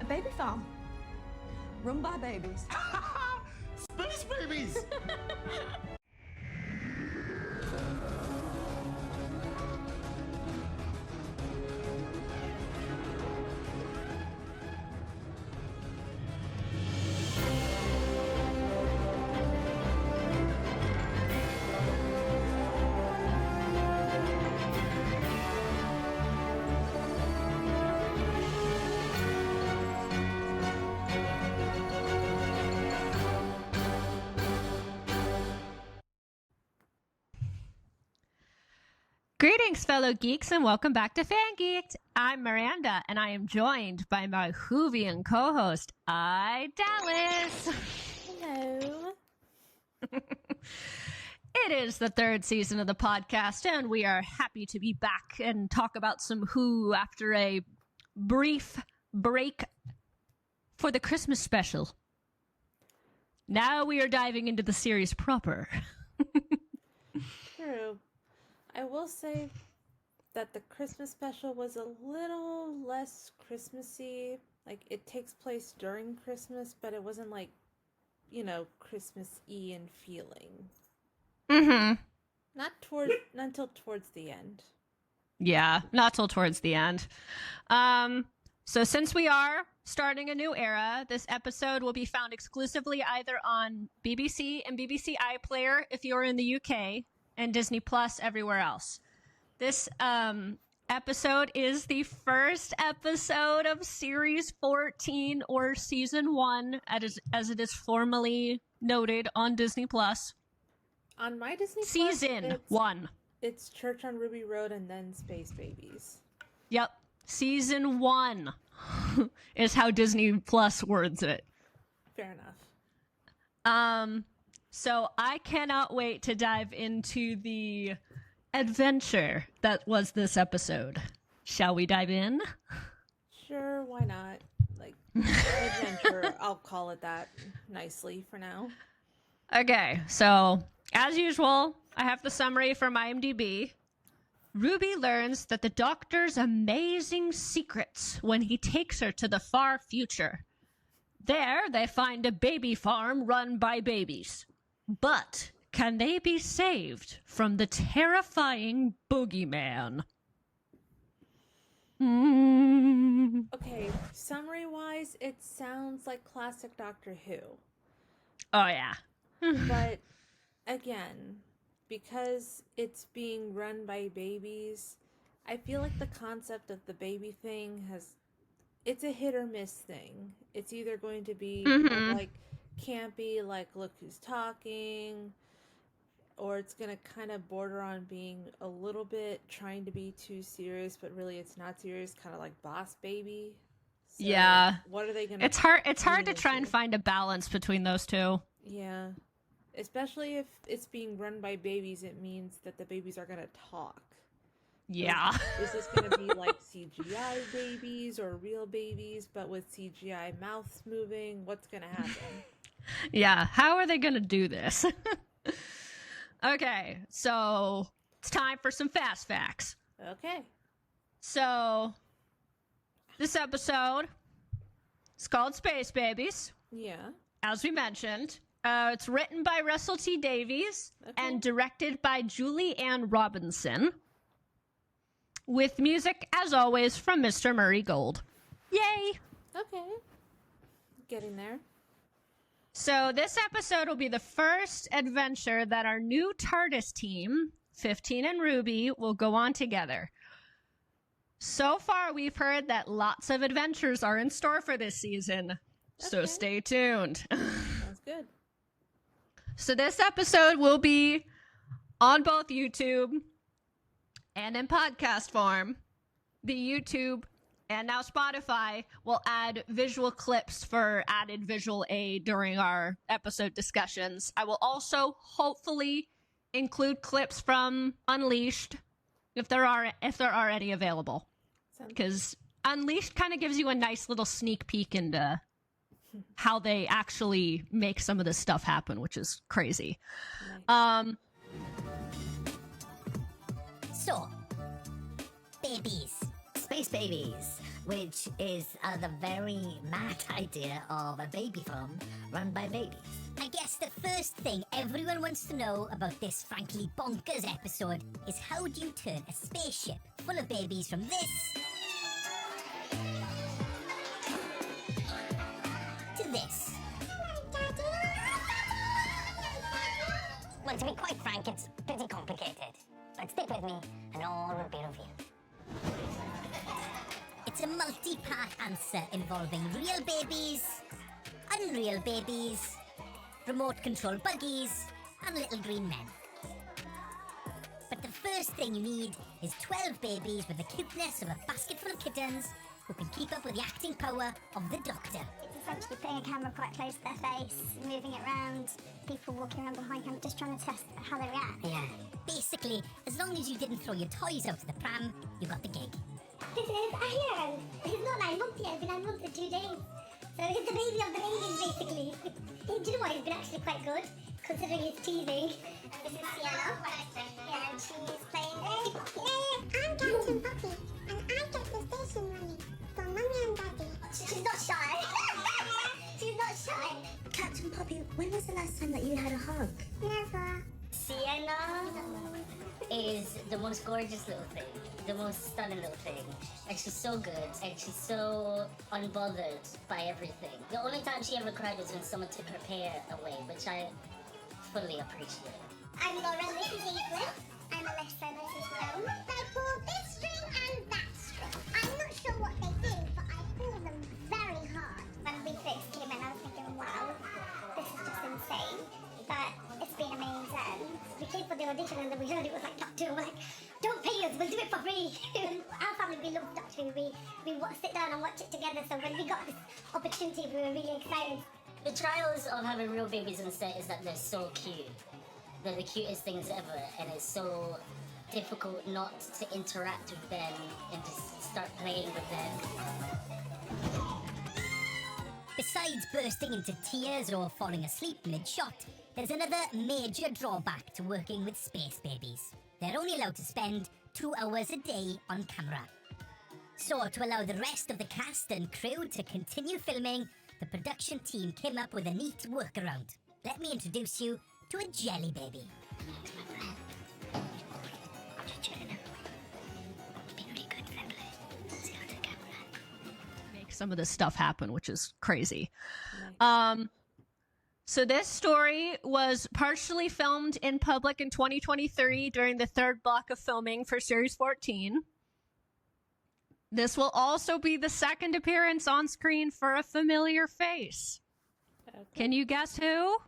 baby farm. Run by babies. Space babies! Greetings, fellow geeks, and welcome back to FanGeek'd. I'm Miranda, and I am joined by my Whovian co-host, Dallas. Hello. It is the third season of the podcast, and we are happy to be back and talk about some Who after a brief break for the Christmas special. Now we are diving into the series proper. True. I will say that the Christmas special was a little less Christmassy. Like, it takes place during Christmas, but it wasn't like, Christmas-y in feeling. Mm-hmm. Not until towards the end. Yeah, not till towards the end. So since we are starting a new era, this episode will be found exclusively either on BBC and BBC iPlayer if you're in the UK, and Disney Plus everywhere else. This episode is the first episode of Series 14, or Season 1, as it is formally noted on Disney Plus. On my Disney Plus, Season 1. It's Church on Ruby Road and then Space Babies. Yep. Season 1 is how Disney Plus words it. Fair enough. So I cannot wait to dive into the adventure that was this episode. Shall we dive in? Sure, why not? Like, adventure, I'll call it that nicely for now. Okay, so as usual, I have the summary from IMDb. Ruby learns that the doctor's amazing secrets when he takes her to the far future. There, they find a baby farm run by babies. But can they be saved from the terrifying boogeyman? Okay, summary-wise, it sounds like classic Doctor Who. Oh, yeah. But, again, because it's being run by babies, I feel like the concept of the baby thing it's a hit or miss thing. It's either going to be like campy, like look who's talking, or it's gonna kind of border on being a little bit trying to be too serious, but really it's not serious, kind of like Boss Baby. So yeah. What are they gonna? It's hard to try and find a balance between those two. Yeah, especially if it's being run by babies, it means that the babies are gonna talk. Yeah. Is this going to be like CGI babies or real babies, but with CGI mouths moving? What's going to happen? Yeah, how are they going to do this? Okay, so it's time for some fast facts. Okay. So, this episode is called Space Babies. Yeah. As we mentioned. It's written by Russell T. Davies and directed by Julie Ann Robinson. With music, as always, from Mr. Murray Gold. Yay! Okay. Getting there. So this episode will be the first adventure that our new TARDIS team, 15 and Ruby, will go on together. So far, we've heard that lots of adventures are in store for this season. So stay tuned. Sounds good. So this episode will be on both YouTube and in podcast form. The YouTube and now Spotify will add visual clips for added visual aid during our episode discussions. I will also hopefully include clips from Unleashed if there are any available. Because Unleashed kind of gives you a nice little sneak peek into how they actually make some of this stuff happen, which is crazy. Nice. So, babies, space Space Babies, which is the very mad idea of a baby farm run by babies. I guess the first thing everyone wants to know about this frankly bonkers episode is how do you turn a spaceship full of babies from this to this? Well, to be quite frank, it's pretty complicated. But stick with me and all will be revealed. It's a multi-part answer involving real babies, unreal babies, remote control buggies, and little green men. But the first thing you need is 12 babies with the cuteness of a basket full of kittens who can keep up with the acting power of the Doctor. It's essentially putting a camera quite close to their face, moving it around, people walking around behind them, just trying to test how they react. Yeah. Basically, as long as you didn't throw your toys out of the pram, you got the gig. This is a hero. He's not 9 months yet, he's been 9 months and 2 days. So he's the baby of the babies, basically. Do you know what? He's been actually quite good, considering he's teething. This is Sienna. Yeah, and she's playing. I'm Captain Puppy, and I get the station running for Mummy and Daddy. She's not shy. She's not shy. Captain Poppy, when was the last time that you had a hug? Never. Sienna is the most gorgeous little thing, the most stunning little thing, and she's so good, and she's so unbothered by everything. The only time she ever cried was when someone took her pear away, which I fully appreciate. I'm Laura, this is Ethan. I'm Alyssa, this is Rome. They pull this string and that string. I'm not sure what they do, but I pull them very hard. When we first came in, I was thinking, wow, this is just insane. But it's been amazing. We came for the audition and then we heard it was like Doctor. We're like, don't pay us, we'll do it for free. Our family, we love Doctor. We sit down and watch it together. So when we got this opportunity, we were really excited. The trials of having real babies on set is that they're so cute. They're the cutest things ever, and it's so difficult not to interact with them and just start playing with them. Besides bursting into tears or falling asleep mid-shot, there's another major drawback to working with space babies. They're only allowed to spend 2 hours a day on camera. So, to allow the rest of the cast and crew to continue filming, the production team came up with a neat workaround. Let me introduce you to a jelly baby. Make some of this stuff happen, which is crazy. Nice. So this story was partially filmed in public in 2023 during the third block of filming for Series 14. This will also be the second appearance on screen for a familiar face. Okay. Can you guess who?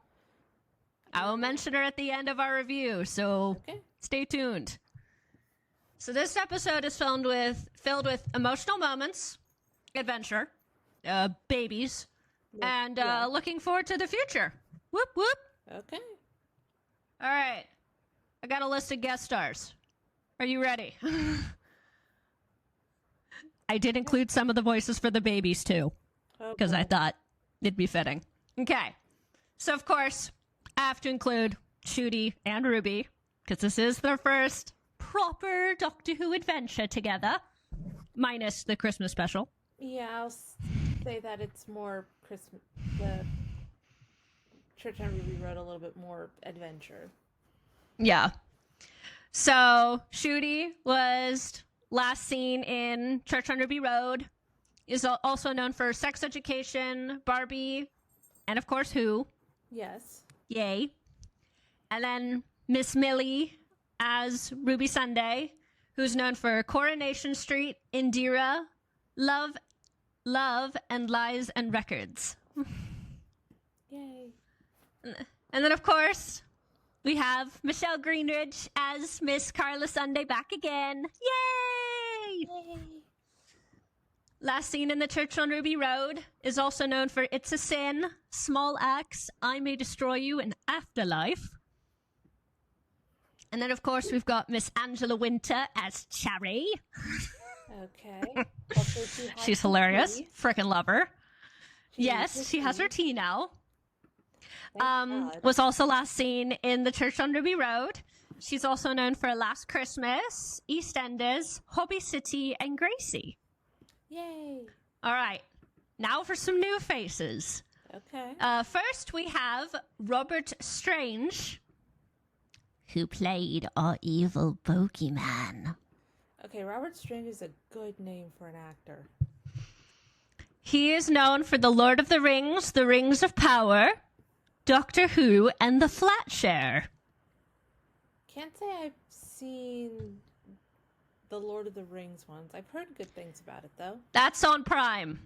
I will mention her at the end of our review, so stay tuned. So this episode is filled with emotional moments, adventure, babies, and looking forward to the future. Whoop, whoop. Okay. All right. I got a list of guest stars. Are you ready? I did include some of the voices for the babies, too, because I thought it'd be fitting. Okay. So, of course, I have to include Shooty and Ruby, because this is their first proper Doctor Who adventure together, minus the Christmas special. Yeah, I'll say that it's more Christmas. The Church on Ruby Road a little bit more adventure. Yeah. So Shooty was last seen in Church on Ruby Road. Is also known for Sex Education, Barbie, and of course Who. Yes. Yay. And then Miss Millie as Ruby Sunday, who's known for Coronation Street, Indira, Love, and Lies and Records. Yay. And then, of course, we have Michelle Greenridge as Miss Carla Sunday back again. Yay! Yay. Last seen in the Church on Ruby Road is also known for It's a Sin, Small Axe, I May Destroy You, and Afterlife. And then, of course, we've got Miss Angela Winter as Cherry. Okay. Also, she's hilarious. Frickin' love her. Yes, she has her tea now. Was also last seen in the Church on Ruby Road. She's also known for Last Christmas, EastEnders, Hobby City, and Gracie. Yay. All right. Now for some new faces. Okay. First, we have Robert Strange, who played our evil bogeyman. Okay, Robert Strange is a good name for an actor. He is known for The Lord of the Rings of Power, Doctor Who, and The Flatshare. Can't say I've seen the Lord of the Rings ones. I've heard good things about it, though. That's on Prime.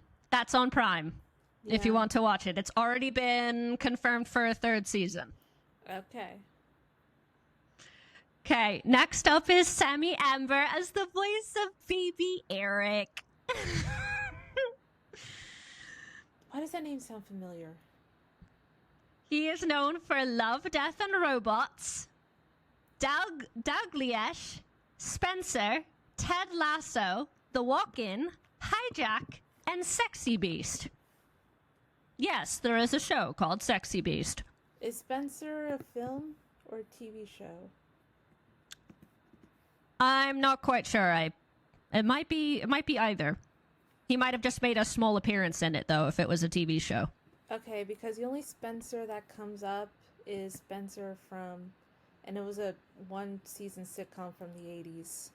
If you Yeah. want to watch it. It's already been confirmed for a 3rd season. Okay. Okay, next up is Sammy Amber as the voice of baby Eric. Why does that name sound familiar? He is known for Love, Death, and Robots, Dalgliesh, Spencer, Ted Lasso, The Walk-In, Hijack, and Sexy Beast. Yes, there is a show called Sexy Beast. Is Spencer a film or a TV show? I'm not quite sure. It might be either. He might have just made a small appearance in it, though, if it was a TV show. Okay, because the only Spencer that comes up is Spencer from, and it was a 1-season sitcom from the 80s.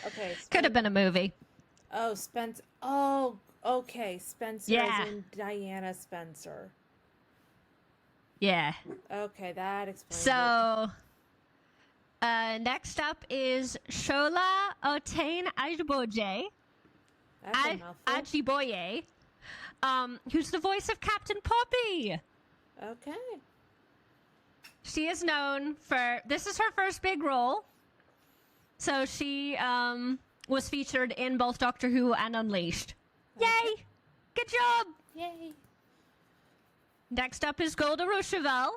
Okay. Could have been a movie. Oh, Spencer. Oh, okay. Spencer Yeah. is in Diana Spencer. Yeah. Okay, that explains it. So, next up is Shola Otain Ajiboye. That's a mouthful. Ajiboye, who's the voice of Captain Poppy. Okay. She is known for, this is her first big role. So she was featured in both Doctor Who and Unleashed. Okay. Yay! Good job! Yay. Next up is Golda Rochevelle,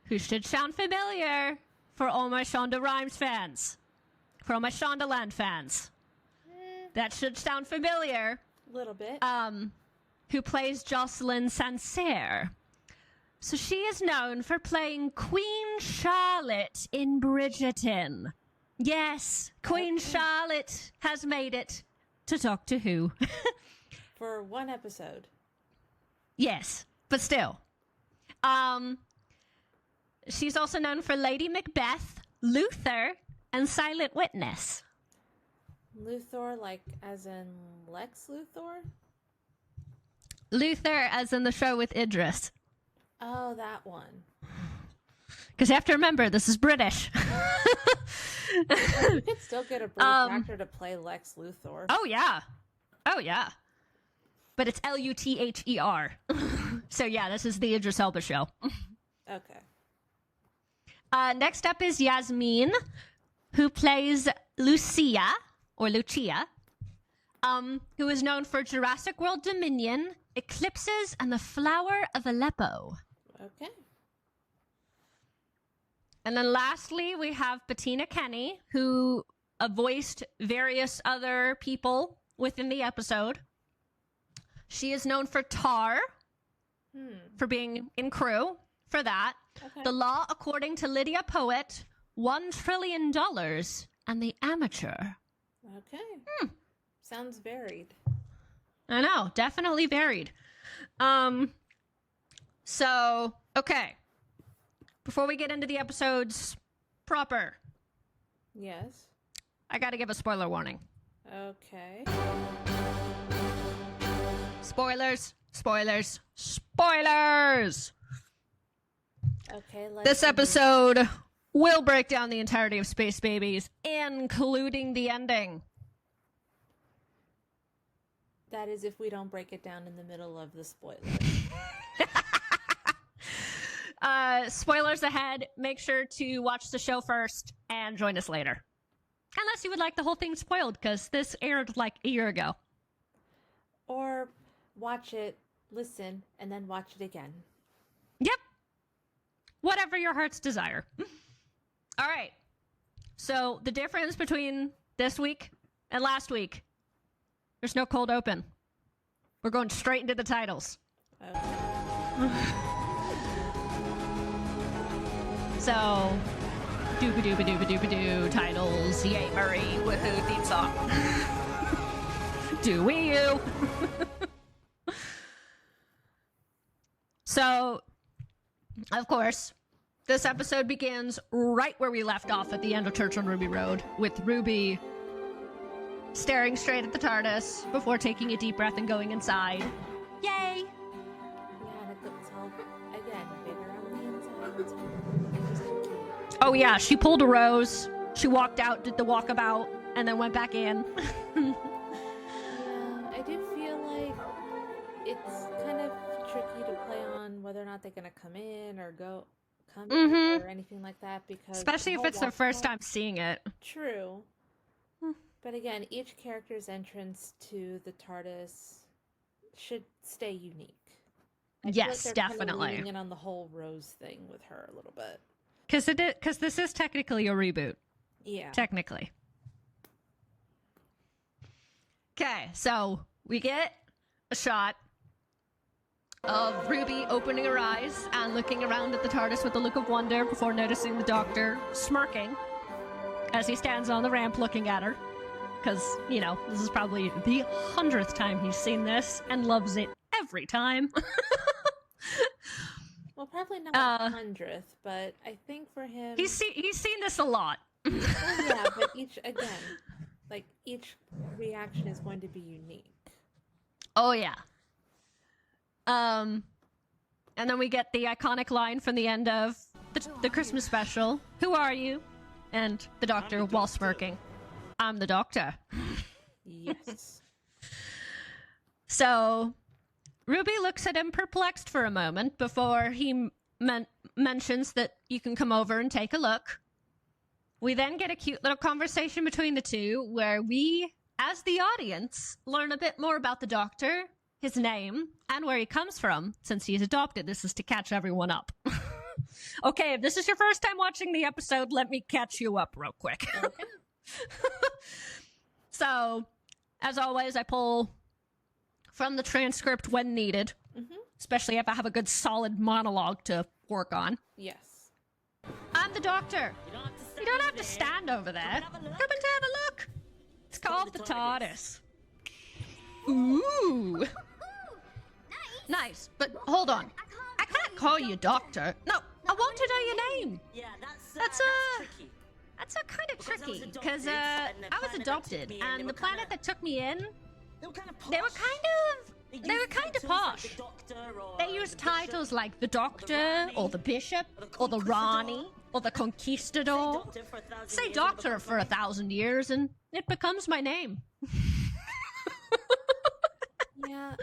who should sound familiar for all my Shonda Rhimes fans. For all my Shondaland fans. That should sound familiar. A little bit. Who plays Jocelyn Sancerre. So she is known for playing Queen Charlotte in Bridgerton. Yes, Queen Charlotte has made it to Doctor Who. For one episode. Yes, but still. She's also known for Lady Macbeth, Luther, and Silent Witness. Luthor, like as in Lex Luthor? Luther as in the show with Idris. Oh, that one. Because you have to remember, this is British. You could still get a British actor to play Lex Luthor. Oh, yeah. Oh, yeah. But it's Luther. So, yeah, this is the Idris Elba show. Okay. Next up is Yasmin, who plays Lucia, who is known for Jurassic World Dominion, Eclipses, and the Flower of Aleppo. Okay. And then lastly, we have Bettina Kenny, who voiced various other people within the episode. She is known for Tar, for being in crew, for that. Okay. The Law According to Lydia Poet, $1 trillion, and The Amateur. Okay. Sounds varied. I know, definitely varied. So, okay. Before we get into the episodes proper, Yes. I gotta give a spoiler warning. Okay. Spoilers, spoilers, spoilers! Okay, let's This episode will break down the entirety of Space Babies, including the ending. That is if we don't break it down in the middle of the spoiler. Spoilers ahead. Make sure to watch the show first and join us later. Unless you would like the whole thing spoiled, because this aired like a year ago. Or watch it, listen, and then watch it again. Yep. Whatever your heart's desire. All right. So the difference between this week and last week, there's no cold open. We're going straight into the titles. Okay. So, dooba dooba dooba dooba doo, titles, yay Murray, woohoo, theme song. Do we you? So, of course, this episode begins right where we left off at the end of Church on Ruby Road, with Ruby staring straight at the TARDIS before taking a deep breath and going inside. Yay! Yeah, and it's all, again, bigger on the inside. Oh yeah, she pulled a Rose, she walked out, did the walkabout, and then went back in. Yeah, I do feel like it's kind of tricky to play on whether or not they're gonna come in or come in or anything like that, because Especially if it's their first time seeing it. True. But again, each character's entrance to the TARDIS should stay unique. I feel Yes, like they're kind of definitely. leaning in on the whole Rose thing with her a little bit. Because this is technically a reboot. Yeah. Technically. Okay, so we get a shot of Ruby opening her eyes and looking around at the TARDIS with a look of wonder before noticing the Doctor smirking as he stands on the ramp looking at her. Because, you know, this is probably the 100th time he's seen this and loves it every time. Well, probably not 100th, but I think for him... He's seen this a lot. Well, yeah, but each reaction is going to be unique. Oh, yeah. And then we get the iconic line from the end of the Christmas special. Who are you? And the Doctor, while smirking, I'm the Doctor. Yes. So, Ruby looks at him perplexed for a moment before he mentions that you can come over and take a look. We then get a cute little conversation between the two where we, as the audience, learn a bit more about the Doctor, his name, and where he comes from, since he's adopted. This is to catch everyone up. Okay, if this is your first time watching the episode, let me catch you up real quick. Okay. So, as always, I pull from the transcript when needed, especially if I have a good solid monologue to work on. Yes. I'm the Doctor. You don't have to stand over there. Come and have a look. It's called the TARDIS. Ooh. Nice, but hold on. I can't call you Doctor. No, I want to know your name. Yeah, that's tricky. That's a kind of tricky, because I was adopted, and the planet that took me in, they were kind of posh. They used titles like the Doctor, or the Bishop, or the Rani, or the Conquistador. Say Doctor for 1,000 years, and it becomes my name. Yeah,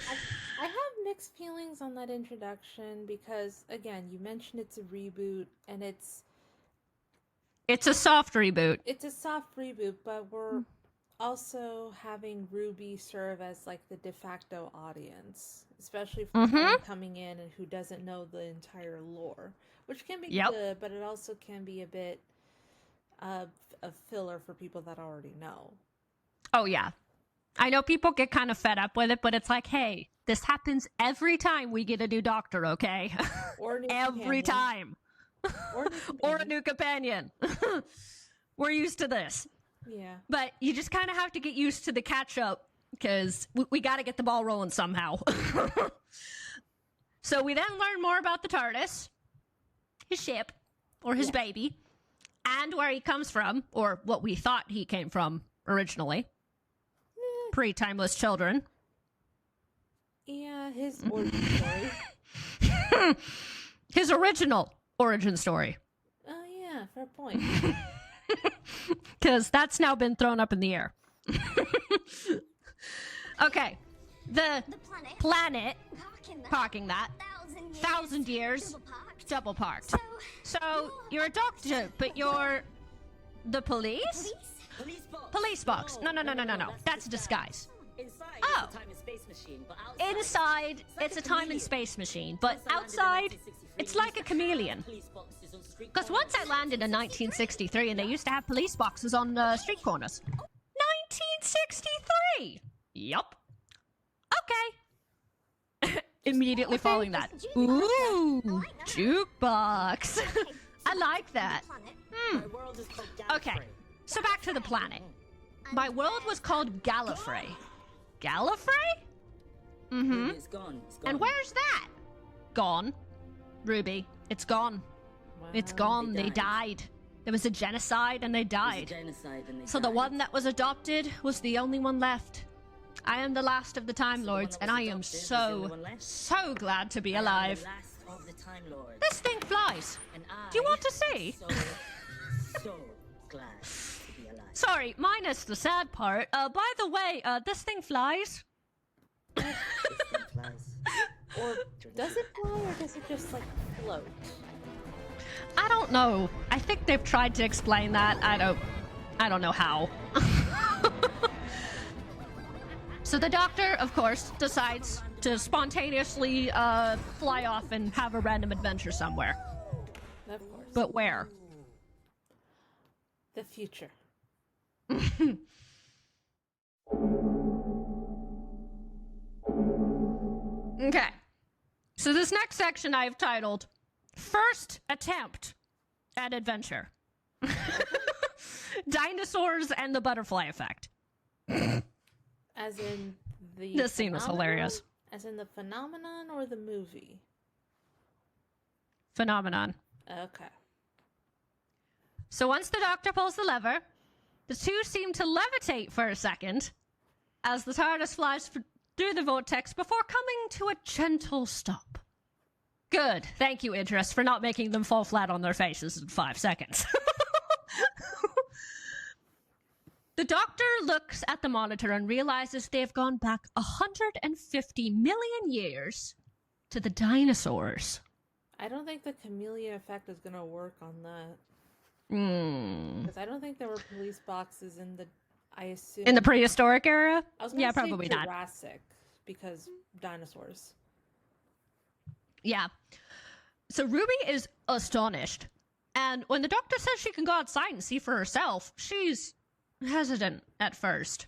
I have mixed feelings on that introduction because, again, you mentioned it's a reboot, and it's a soft reboot. It's a soft reboot, but we're also having Ruby serve as like the de facto audience, especially for someone coming in and who doesn't know the entire lore, which can be good, but it also can be a bit of a filler for people that already know. Oh, yeah. I know people get kind of fed up with it, but it's like, hey, this happens every time we get a new Doctor, okay? Or a new every companion. time. Or a new companion. We're used to this. Yeah. But you just kind of have to get used to the catch-up, because we got to get the ball rolling somehow. So we then learn more about the TARDIS, his ship, or his baby, and where he comes from, or what we thought he came from originally. Pre-Timeless Children. Yeah, his origin story. His original origin story. Oh, yeah, fair point. Because that's now been thrown up in the air. Okay. The planet parking that. 1,000 years. Double parked. So, you're a doctor, but you're the police? Police box. No. That's a disguise. Inside, it's a time and space machine, but outside, it's like a chameleon. Because once I landed in 1963, and they used to have police boxes on street corners. 1963! Yup. Okay. Immediately following that. Ooh, jukebox. I like that. Okay, so back to the planet. My world was called Gallifrey. Gallifrey? Mm-hmm. Ruby, it's gone. It's gone. And where's that? Gone. Ruby, it's gone. It's gone. They died. There was a genocide and they died. Genocide and they So died. the one that was adopted was the only one left. I am the last of the Time Lords, and I am so glad to be alive. The last of the Time Lords. This thing flies. And Do you want to see? So glad to be alive. Sorry, minus the sad part. By the way, this thing flies. This thing flies. Or does it fly, or does it just like float? I don't know. I think they've tried to explain that. I don't know how. So the Doctor, of course, decides to spontaneously fly off and have a random adventure somewhere. Of course. But where? The future. Okay. So this next section I've titled First Attempt at Adventure. Dinosaurs and the Butterfly Effect. As in the This scene was phenomenon? hilarious. As in the phenomenon or the movie? Phenomenon. Okay. So once the Doctor pulls the lever, the two seem to levitate for a second as the TARDIS flies through the vortex before coming to a gentle stop. Good. Thank you, Idris, for not making them fall flat on their faces in 5 seconds. The Doctor looks at the monitor and realizes they've gone back 150 million years to the dinosaurs. I don't think the chameleon effect is going to work on that. Hmm. Because I don't think there were police boxes in the, I assume... In the prehistoric era? I was gonna Yeah, say probably not. Jurassic, because dinosaurs. Yeah. So Ruby is astonished. And when the Doctor says she can go outside and see for herself, she's hesitant at first.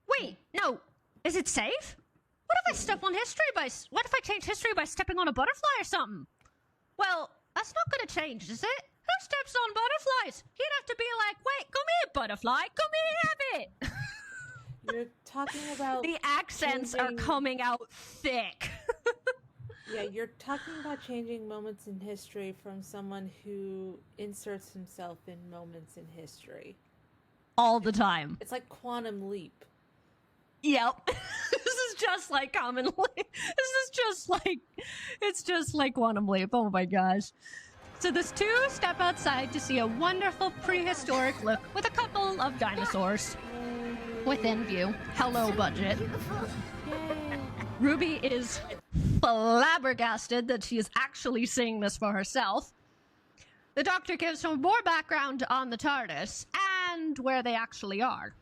Wait, no. Is it safe? What if I step on history what if I change history by stepping on a butterfly or something? Well, that's not gonna change, is it? Who steps on butterflies? You'd have to be like, wait, come here, butterfly. Come here, have it. You're talking about... The accents are changing- coming out thick. Yeah, you're talking about changing moments in history from someone who inserts himself in moments in history. All the time. It's like Quantum Leap. Yep. This is just like Common Leap. It's just like Quantum Leap. Oh my gosh. So the two step outside to see a wonderful prehistoric look with a couple of dinosaurs within view. Hello, budget. Ruby is flabbergasted that she is actually seeing this for herself. The Doctor gives some more background on the TARDIS and where they actually are.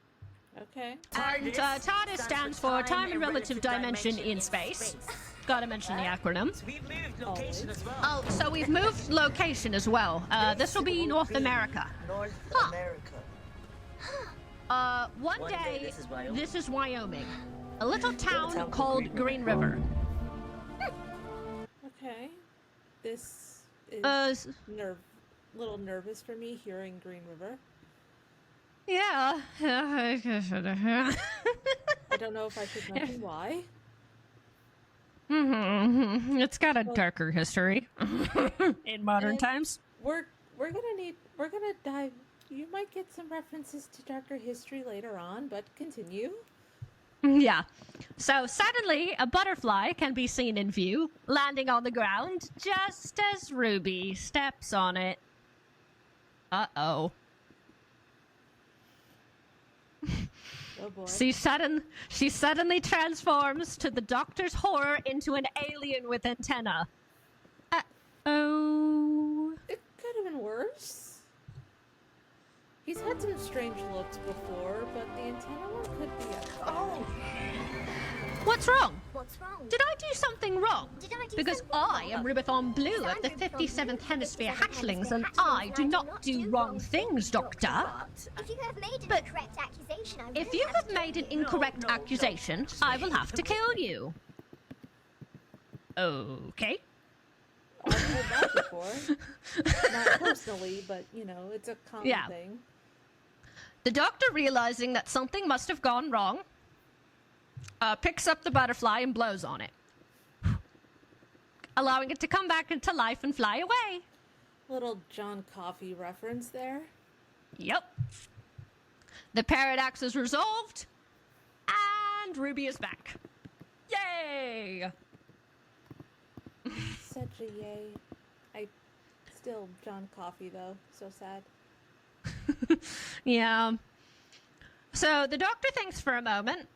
Okay. And TARDIS stands for Time and Relative Dimension in Space. Gotta mention the acronym. We've moved location as well. Oh, so we've moved location as well. This will be North America. North Huh. America. One day, this is Wyoming. A little town town called Green River. Okay. This is little nervous for me hearing Green River. Yeah. I don't know if I should mention why. It's got a darker history in modern And times. We're gonna dive. You might get some references to darker history later on, but continue. Yeah. So suddenly, a butterfly can be seen in view, landing on the ground just as Ruby steps on it. Uh-oh. Oh boy. She suddenly transforms to the Doctor's horror into an alien with antenna. Uh-oh. It could have been worse. He's had some strange looks before, but the antenna one could be up. Oh, What's wrong? what's wrong? Did I do something wrong? Did I do Because something I am wrong? Rubathon Blue of the 57th Hemisphere Hatchlings, and I do not do wrong things, Doctor. If you have made an But incorrect accusation, I If will you have have to made an kill you. incorrect accusation, I will have to kill you. Okay. I've heard that before. Not personally, but you know, it's a common Yeah. thing. The Doctor, realizing that something must have gone wrong, picks up the butterfly and blows on it, allowing it to come back into life and fly away. Little John Coffey reference there. Yep. The paradox is resolved, and Ruby is back. Yay! Such a yay. Still John Coffey, though. So sad. Yeah. So the Doctor thinks for a moment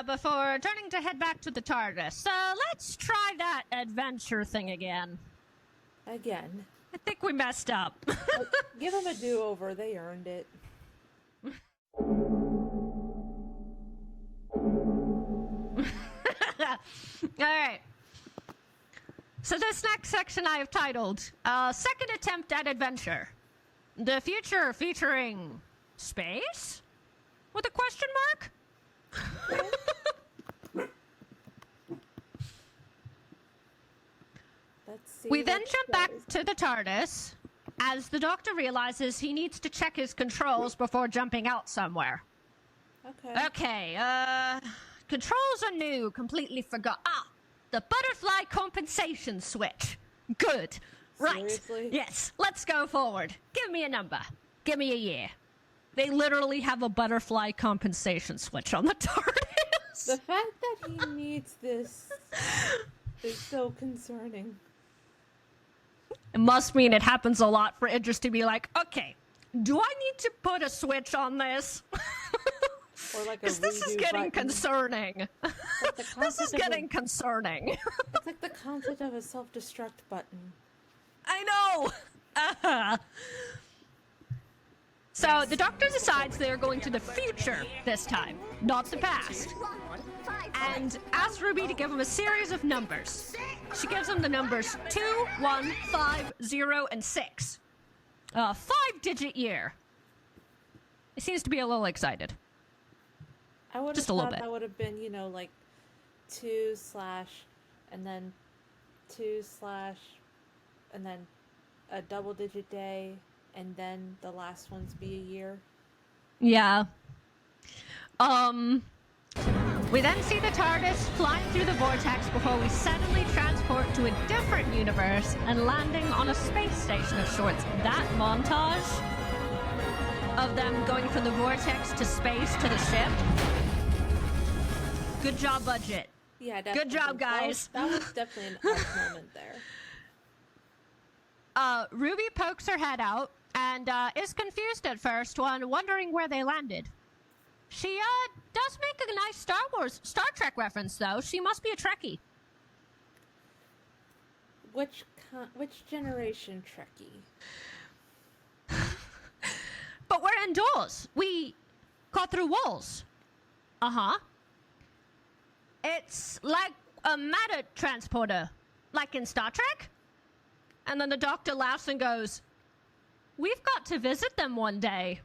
before turning to head back to the TARDIS. So let's try that adventure thing again. Again. I think we messed up. Give them a do-over. They earned it. All right. So this next section I have titled, Second Attempt at Adventure. The future featuring space? With a question mark? Let's see. We then jump back to the TARDIS as the Doctor realizes he needs to check his controls before jumping out somewhere. Okay. Okay, controls are new, completely forgot. The butterfly compensation switch. Good. Right. Seriously? Yes, let's go forward. Give me a number. Give me a year. They literally have a butterfly compensation switch on the TARDIS. The fact that he needs this is so concerning. It must mean it happens a lot for Idris to be like, okay, do I need to put a switch on this? Or like a Because this is redo getting button. concerning. Like the This is concept of getting concerning. It's like the concept of a self-destruct button. I know! So, the Doctor decides they're going to the future this time, not the past. And asks Ruby to give him a series of numbers. She gives him the numbers 2, 1, 5, 0, and 6. A 5-digit year. He seems to be a little excited. I would have Just a little thought bit. that would have been, you know, like 2/ and then 2/ and then a double-digit day, and then the last ones be a year. Yeah. We then see the TARDIS flying through the vortex before we suddenly transport to a different universe and landing on a space station of sorts. That montage of them going from the vortex to space to the ship. Good job, budget. Yeah, definitely. Good job, guys. That was definitely an arc moment there. Ruby pokes her head out and is confused at first, wondering where they landed. She does make a nice Star Trek reference, though. She must be a Trekkie. Which generation Trekkie? But we're indoors. We got through walls. Uh-huh. It's like a matter transporter, like in Star Trek. And then the Doctor laughs and goes, "We've got to visit them one day."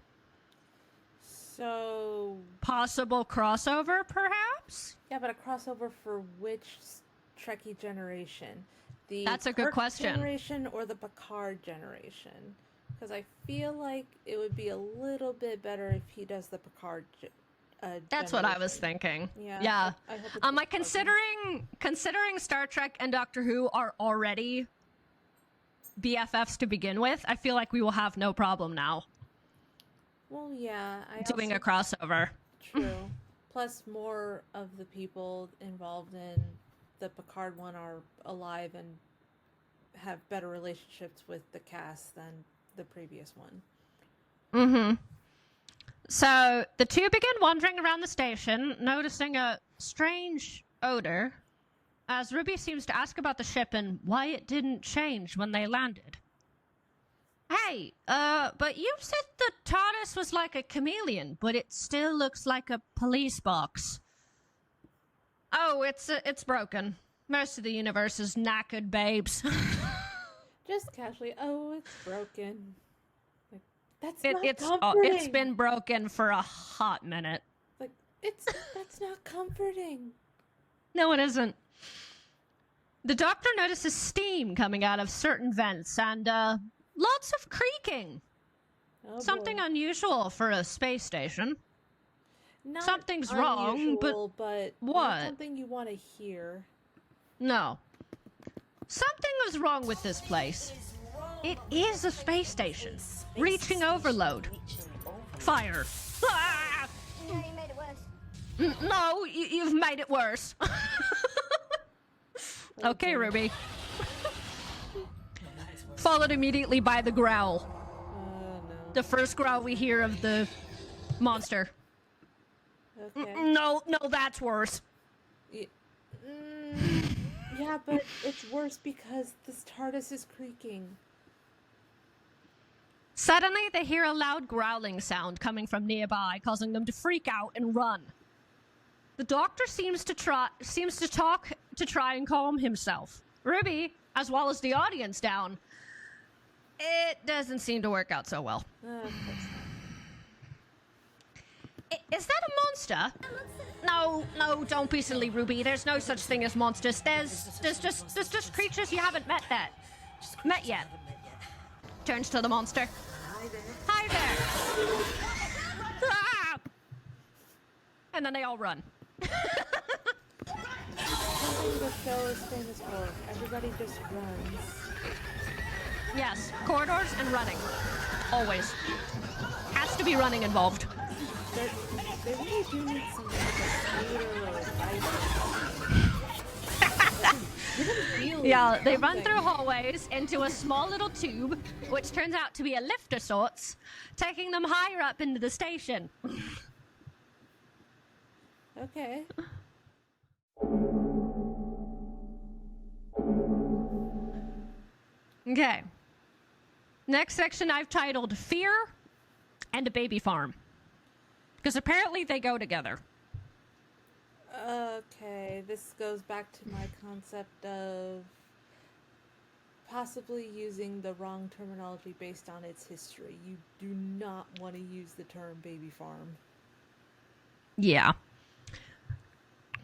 So... Possible crossover, perhaps? Yeah, but a crossover for which Trekkie generation? That's a good Kirk question. generation or the Picard generation? Because I feel like it would be a little bit better if he does the Picard That's what I was generation. thinking. Yeah. I hope it's Like considering Star Trek and Doctor Who are already BFFs to begin with, I feel like we will have no problem now Well, yeah. doing a crossover. True. Plus, more of the people involved in the Picard one are alive and have better relationships with the cast than the previous one. Mm-hmm. So, the two begin wandering around the station, noticing a strange odor, as Ruby seems to ask about the ship and why it didn't change when they landed. Hey, but you said the TARDIS was like a chameleon, but it still looks like a police box. Oh, it's broken. Most of the universe is knackered, babes. Just casually, oh, it's broken. Like, that's not comforting. It's been broken for a hot minute. Like, that's not comforting. No, it isn't. The Doctor notices steam coming out of certain vents and, lots of creaking. Oh, Something boy. unusual for a space station. Not something's wrong, unusual, but what? not something you want to hear. No. Something was wrong with this place. It is a space station. Reaching overload. Fire. Ah! You know, you made it worse. No, you've made it worse. Okay, Ruby. Followed immediately by the growl. No. The first growl we hear of the monster. Okay. No, that's worse. Yeah, but it's worse because this TARDIS is creaking. Suddenly, they hear a loud growling sound coming from nearby, causing them to freak out and run. The Doctor seems to try and calm himself. Ruby, as well as the audience, down. It doesn't seem to work out so well. Of course not. Is that a monster? No, don't be silly, Ruby. There's no such thing as monsters. There's just creatures you haven't met yet. Turns to the monster. Hi there. Ah! And then they all run. Something the show is famous for. Everybody just runs. Yes, corridors and running. Always. Has to be running involved. They really do need something like a skater or a bike. Yeah, they run through hallways into a small little tube, which turns out to be a lift of sorts, taking them higher up into the station. Okay. Okay. Next section I've titled Fear and a Baby Farm. Because apparently they go together. Okay, this goes back to my concept of possibly using the wrong terminology based on its history. You do not want to use the term baby farm. Yeah.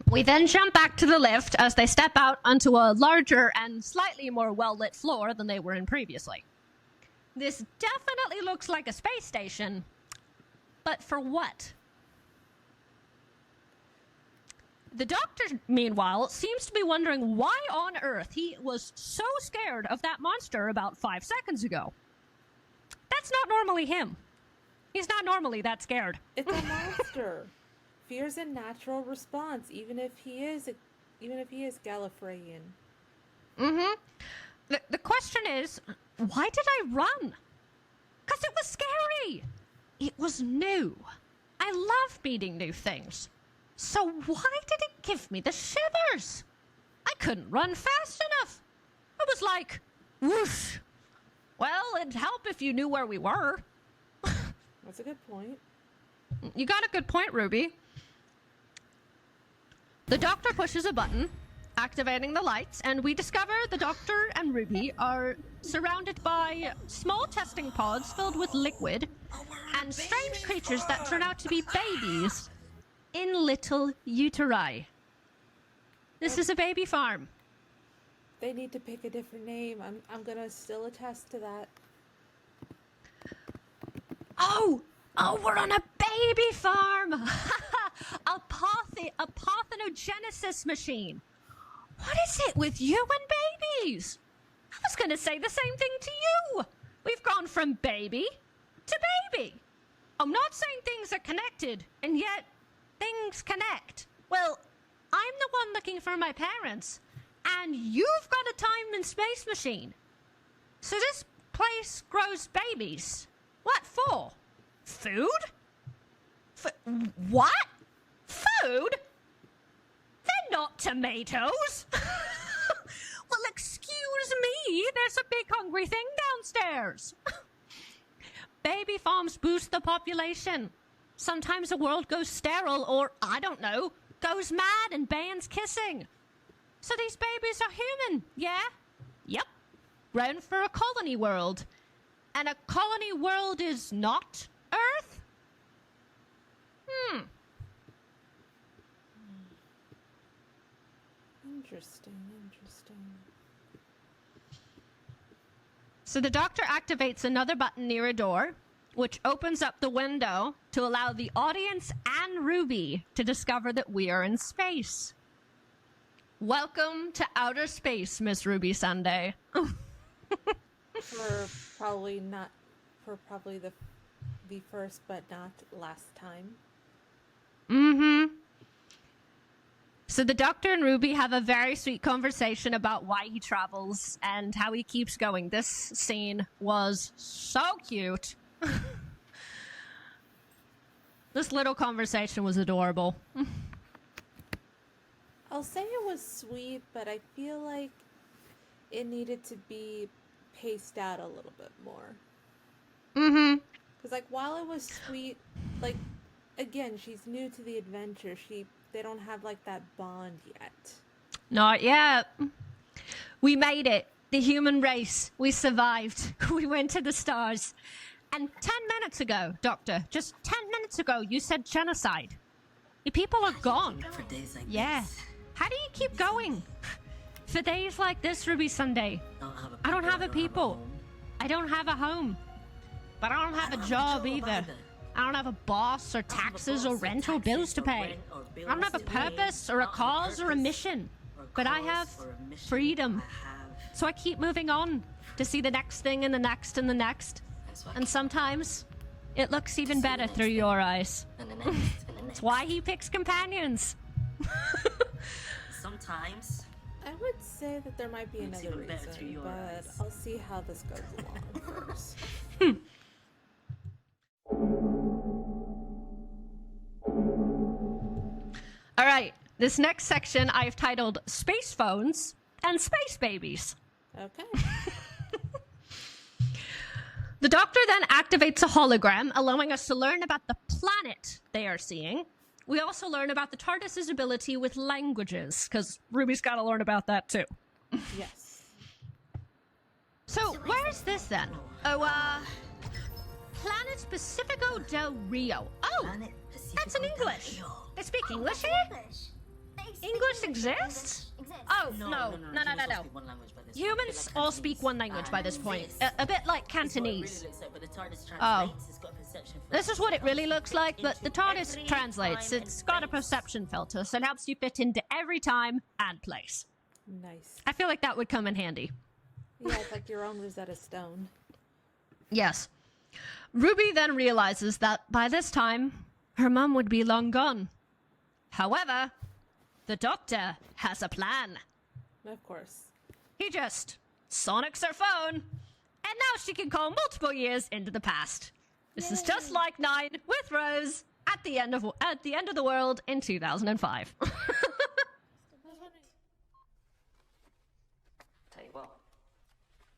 We then jump back to the lift as they step out onto a larger and slightly more well-lit floor than they were in previously. This definitely looks like a space station, but for what? The Doctor, meanwhile, seems to be wondering why on earth he was so scared of that monster about 5 seconds ago. That's not normally him. He's not normally that scared. It's a monster. Fear's a natural response, even if he is Gallifreyan. Mm-hmm. The question is, why did I run? 'Cause it was scary. It was new. I love meeting new things. So why did it give me the shivers? I couldn't run fast enough. I was like, whoosh. Well, it'd help if you knew where we were. That's a good point. You got a good point, Ruby. The Doctor pushes a button, activating the lights, and we discover the Doctor and Ruby are surrounded by small testing pods filled with liquid and strange creatures that turn out to be babies in little uteri. This is a baby farm. They need to pick a different name. I'm gonna still attest to that. Oh, we're on a baby farm. a parthenogenesis machine. What is it with you and babies? I was going to say the same thing to you. We've gone from baby to baby. I'm not saying things are connected, and yet things connect. Well, I'm the one looking for my parents, and you've got a time and space machine. So this place grows babies. What for? Food? What? Food? They're not tomatoes. Well, excuse me, there's a big hungry thing downstairs. Baby farms boost the population. Sometimes the world goes sterile or, I don't know, goes mad and bans kissing. So these babies are human, yeah? Yep. Grown for a colony world. And a colony world is not Earth? Interesting. So the Doctor activates another button near a door, which opens up the window to allow the audience and and Ruby to discover that we are in space. Welcome to outer space, Miss Ruby Sunday. For probably the first but not last time. Mm-hmm. So the Doctor and Ruby have a very sweet conversation about why he travels and how he keeps going. This scene was so cute. This little conversation was adorable. I'll say it was sweet, but I feel like it needed to be paced out a little bit more. Mm-hmm. Because, like, while it was sweet, like, again, she's new to the adventure. They don't have, like, that bond yet. Not yet. We made it. The human race. We survived. We went to the stars. And 10 minutes ago, Doctor, just 10 minutes ago, you said genocide. Your people are gone. For days like Yeah. this. How do you keep going? For days like this, Ruby Sunday, I don't have a people. I don't have a home. But I don't have a job either. I don't have a boss or taxes or rent or bills to pay. I don't have a purpose or a cause or a mission. But I have freedom. So I keep moving on to see the next thing and the next and the next. And sometimes it looks even better through your eyes. That's why he picks companions. Sometimes. I would say that there might be It's another even better through reason, your but eyes. I'll see how this goes along first. All right, this next section I've titled Space Phones and Space Babies. Okay. The Doctor then activates a hologram, allowing us to learn about the planet they are seeing. We also learn about the TARDIS's ability with languages, because Ruby's got to learn about that too. Yes. So, where is this then? Oh, Planet Pacifico del Rio. Oh, that's in English. They speak English here? English exists? Oh, no. Humans all speak one language by this point. A bit like Cantonese. Oh. This is what it really looks like, but the TARDIS translates. It's got a perception filter, so it helps you fit into every time and place. Nice. I feel like that would come in handy. Yeah, it's like your own Rosetta Stone. Yes. Ruby then realizes that by this time, her mum would be long gone. However, the Doctor has a plan. Of course. He just sonics her phone, and now she can call multiple years into the past. This is just like 9 with Rose at the end of the world in 2005. Tell you what,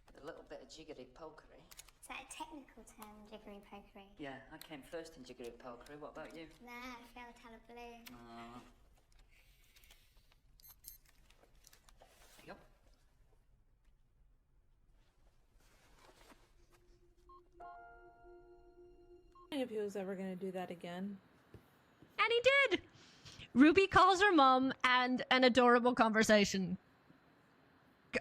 with a little bit of jiggery pokery. Is that a technical term, jiggery pokery? Yeah, I came first in jiggery pokery. What about you? Nah, I failed hullabaloo. There you go. If he was ever going to do that again. And he did! Ruby calls her mom, and an adorable conversation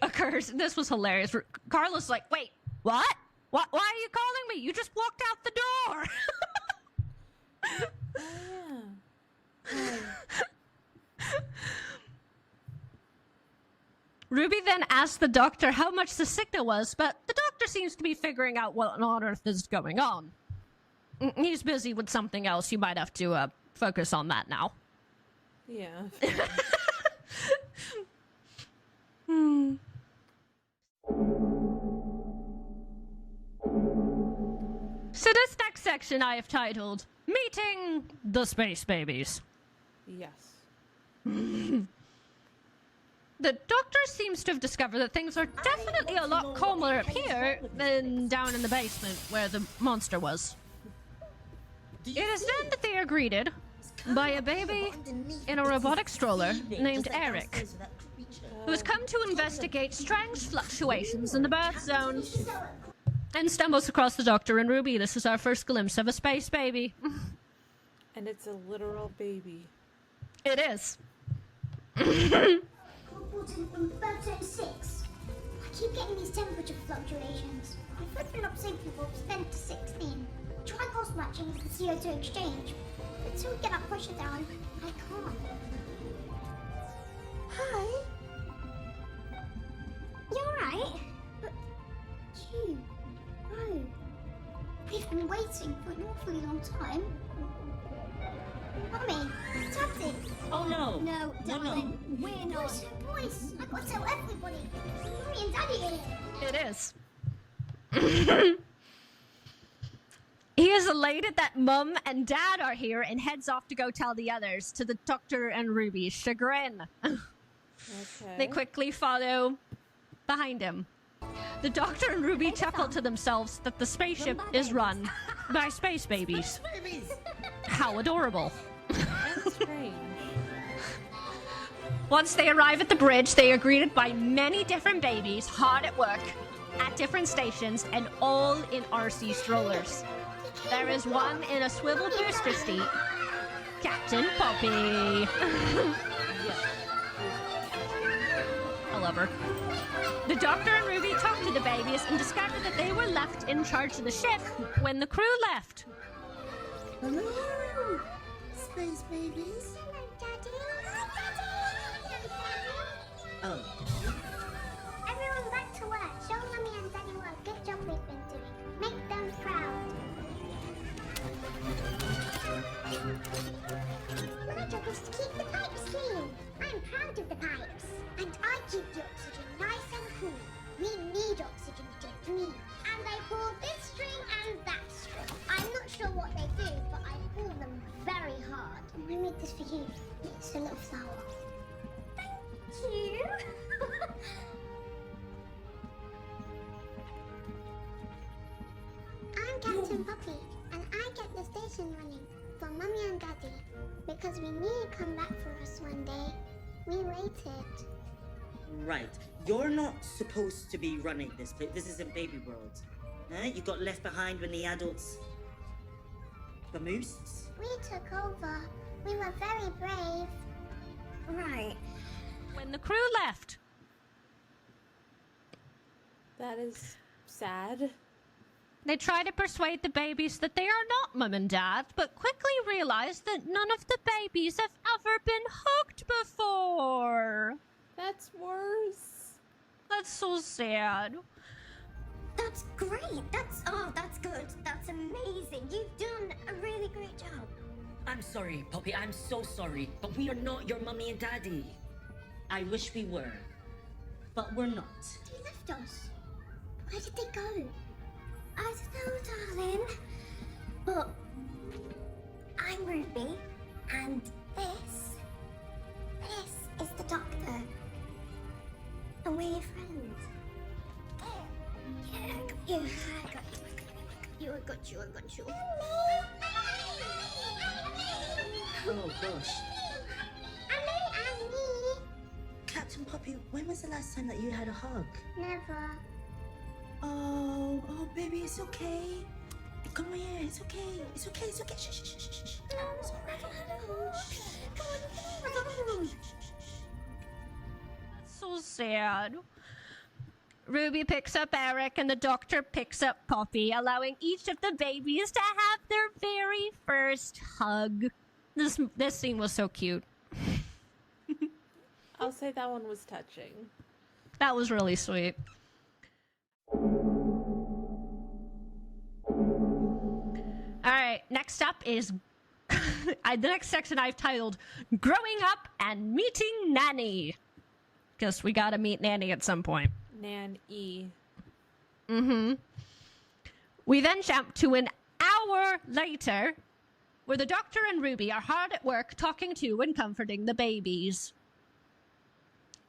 occurs. This was hilarious. Carla's like, wait, what? Why are you calling me? You just walked out the door! Oh, yeah. Ruby then asks the Doctor how much the signal was, but the Doctor seems to be figuring out what on earth is going on. He's busy with something else. You might have to focus on that now. Yeah. So this next section I have titled, Meeting the Space Babies. Yes. The Doctor seems to have discovered that things are definitely a lot calmer up here than down in the basement where the monster was. It is then that they are greeted by a baby in a robotic stroller named Eric, who has come to investigate strange fluctuations in the birth zone and stumbles across the Doctor and Ruby. This is our first glimpse of a space baby. And it's a literal baby. It is. Reporting from 13.6. I keep getting these temperature fluctuations. I'm flipping up signal bulbs 10 to 16. Try cross matching with the CO2 exchange. But soon get up, push it down. I can't. Hi. You alright? But you. Oh. We've been waiting for an awfully long time. Mummy, Daddy. Oh no! No, darling, we're not. Boys, I gotta tell everybody. Mummy and Daddy are here. It is. He is elated that Mum and Dad are here and heads off to go tell the others, to the Doctor and Ruby's chagrin. Okay. They quickly follow behind him. The Doctor and Ruby chuckle to themselves that the spaceship is run by space babies. Babies! How adorable. That's strange. Once they arrive at the bridge, they are greeted by many different babies hard at work at different stations and all in RC strollers. There is one in a swivel booster seat. Captain Poppy. I love her. The Doctor and Ruby talk to the babies and discover that they were left in charge of the ship when the crew left. Hello, space babies. Hello, Daddy. Oh, Everyone back to work. Show Mummy and Daddy what a good job we've been doing. Make them proud. My job is to keep the pipes clean. I'm proud of the pipes. And I keep the oxygen nice and cool. We need oxygen to breathe. And I pull this string and that string. I'm not sure what they do, but I pull them very hard. I made this for you. It's a little flower. Thank you. I'm Captain Poppy, and I get the station running for Mummy and Daddy because we knew you'd come back for us one day. We waited. right. You're not supposed to be running this place. This isn't Baby World. You got left behind when the adults... vamoosed? We took over. We were very brave. Right. When the crew left. That is sad. They try to persuade the babies that they are not Mum and Dad, but quickly realize that none of the babies have ever been hugged before. That's worse. That's so sad. That's great. That's good. That's amazing. You've done a really great job. I'm sorry, Poppy. I'm so sorry. But we are not your mummy and daddy. I wish we were. But we're not. They left us. Where did they go? I don't know, darling. But I'm Ruby, and this is the Doctor. And we're your friends. Yeah, I got you. I got you. Oh, gosh. Annie. Captain Poppy, when was the last time that you had a hug? Never. Oh, baby, it's okay. Come on here, it's okay. It's okay. Shh. It's alright. So sad. Ruby picks up Eric and the Doctor picks up Poppy, allowing each of the babies to have their very first hug. This scene was so cute. I'll say that one was touching. That was really sweet. Alright, next up is the next section I've titled Growing Up and Meeting Nanny. Because we gotta meet Nanny at some point. Nan-E. We then jump to an hour later, where the Doctor and Ruby are hard at work talking to and comforting the babies.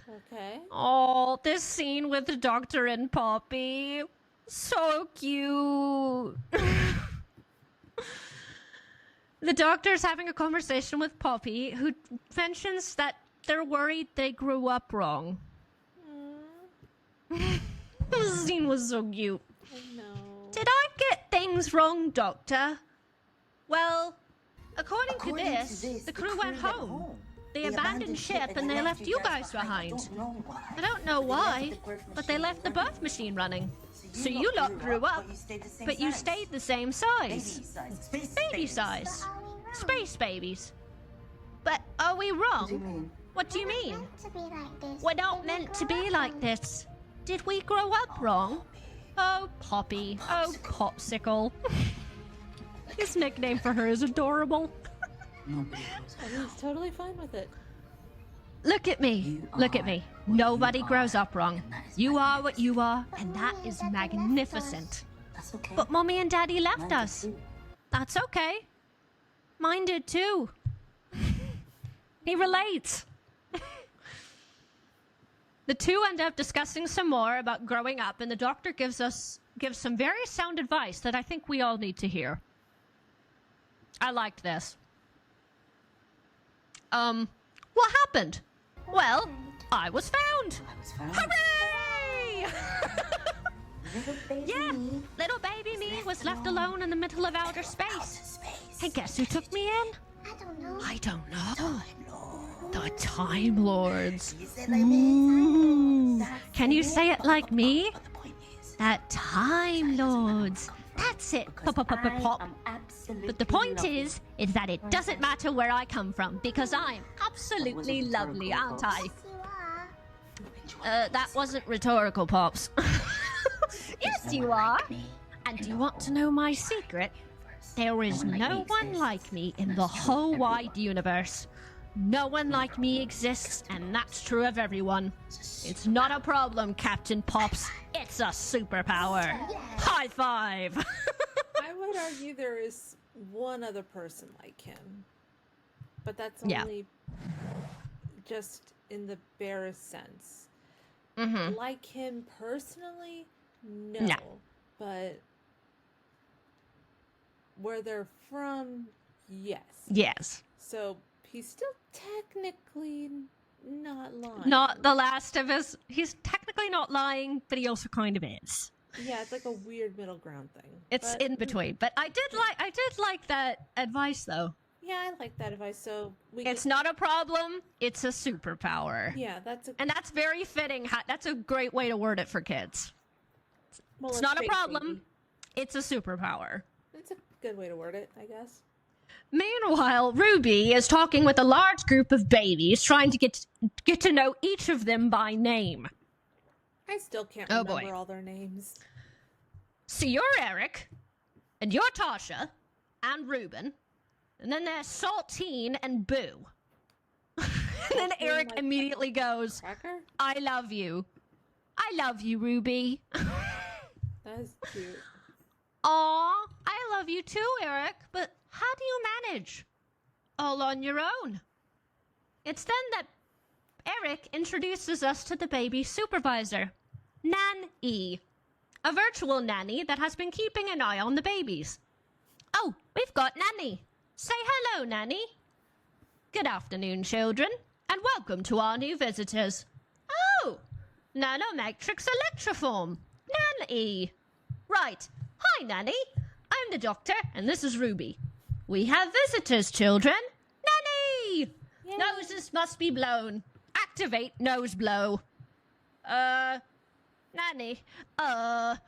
Okay. Oh, this scene with the Doctor and Poppy. So cute. The Doctor's having a conversation with Poppy, who mentions that they're worried they grew up wrong. This scene was so cute. I know. Did I get things wrong, Doctor? Well, according to this, the crew went home. They abandoned ship and they left you guys behind. I don't know why, but they left the birth machine running. So you lot grew up, but you stayed the same size. Baby size. Space babies. But are we wrong? What do you mean? What do you We're not mean? meant to be like this. We're not Did we meant to grow be up like wrong? this. Did we grow up wrong? Oh, Poppy. Oh, Popsicle. His nickname for her is adorable. Nobody grows up. And he's totally fine with it. Look at me. You Look at are me. what Nobody you grows are, up wrong. and that is You are what you are, But and Mommy that and is Daddy left magnificent. us. That's okay. But Mommy and Daddy left Mine did us. too. That's okay. Mine did too. He relates. The two end up discussing some more about growing up, and the doctor gives some very sound advice that I think we all need to hear. I liked this. What happened? Well, I was found. I was found. Hooray! Little baby Yeah, me little baby me was left alone in the middle of outer out space. in space. And guess who took me in? I don't know. I don't know. Time Lord. The Time Lords. You say like me? Ooh. That's Can you it. say it like me? But the point is, That Time Lords. That's it. Pop, pop, pop, pop, pop. But the point is that it doesn't matter where I come from because I'm absolutely lovely, aren't I? Yes, you are. That wasn't rhetorical, Pops. Yes, you are. And do you want to know my secret? There is no one like me in the whole wide universe. No one like me exists, and that's true of everyone. It's not a problem, Captain Pops. It's a superpower. High five! I would argue there is one other person like him. But that's Yeah. only just in the barest sense. Mm-hmm. Like him personally, no. No. But where they're from, yes. Yes. So he's still technically not lying. Not the last of us. He's technically not lying, but he also kind of is. Yeah, it's like a weird middle ground thing. It's But, in between. But I did like that advice though. Yeah, I like that advice. So we It's get- not a problem, it's a superpower. Yeah, that's a And that's very fitting. That's a great way to word it for kids. well, It's a not a space problem. baby. It's a superpower. It's a good way to word it, I guess. Meanwhile, Ruby is talking with a large group of babies, trying to get to know each of them by name. I still can't Oh, remember boy. all their names. So you're Eric, and you're Tasha, and Ruben, and then there's Saltine and Boo. And then Saltine, Eric like- immediately goes, Cracker? I love you. I love you, Ruby. That is cute. Aw, I love you too, Eric, but how do you manage? All on your own. It's then that Eric introduces us to the baby supervisor, Nan-E, a virtual nanny that has been keeping an eye on the babies. Oh, we've got Nanny. Say hello, Nanny. Good afternoon, children, and welcome to our new visitors. Oh, Nanomatrix Electroform, Nan-E. Right. Hi, Nanny. I'm the doctor, and this is Ruby. We have visitors, children. Nanny! Yay. Noses must be blown. Activate nose blow. Nanny. 1,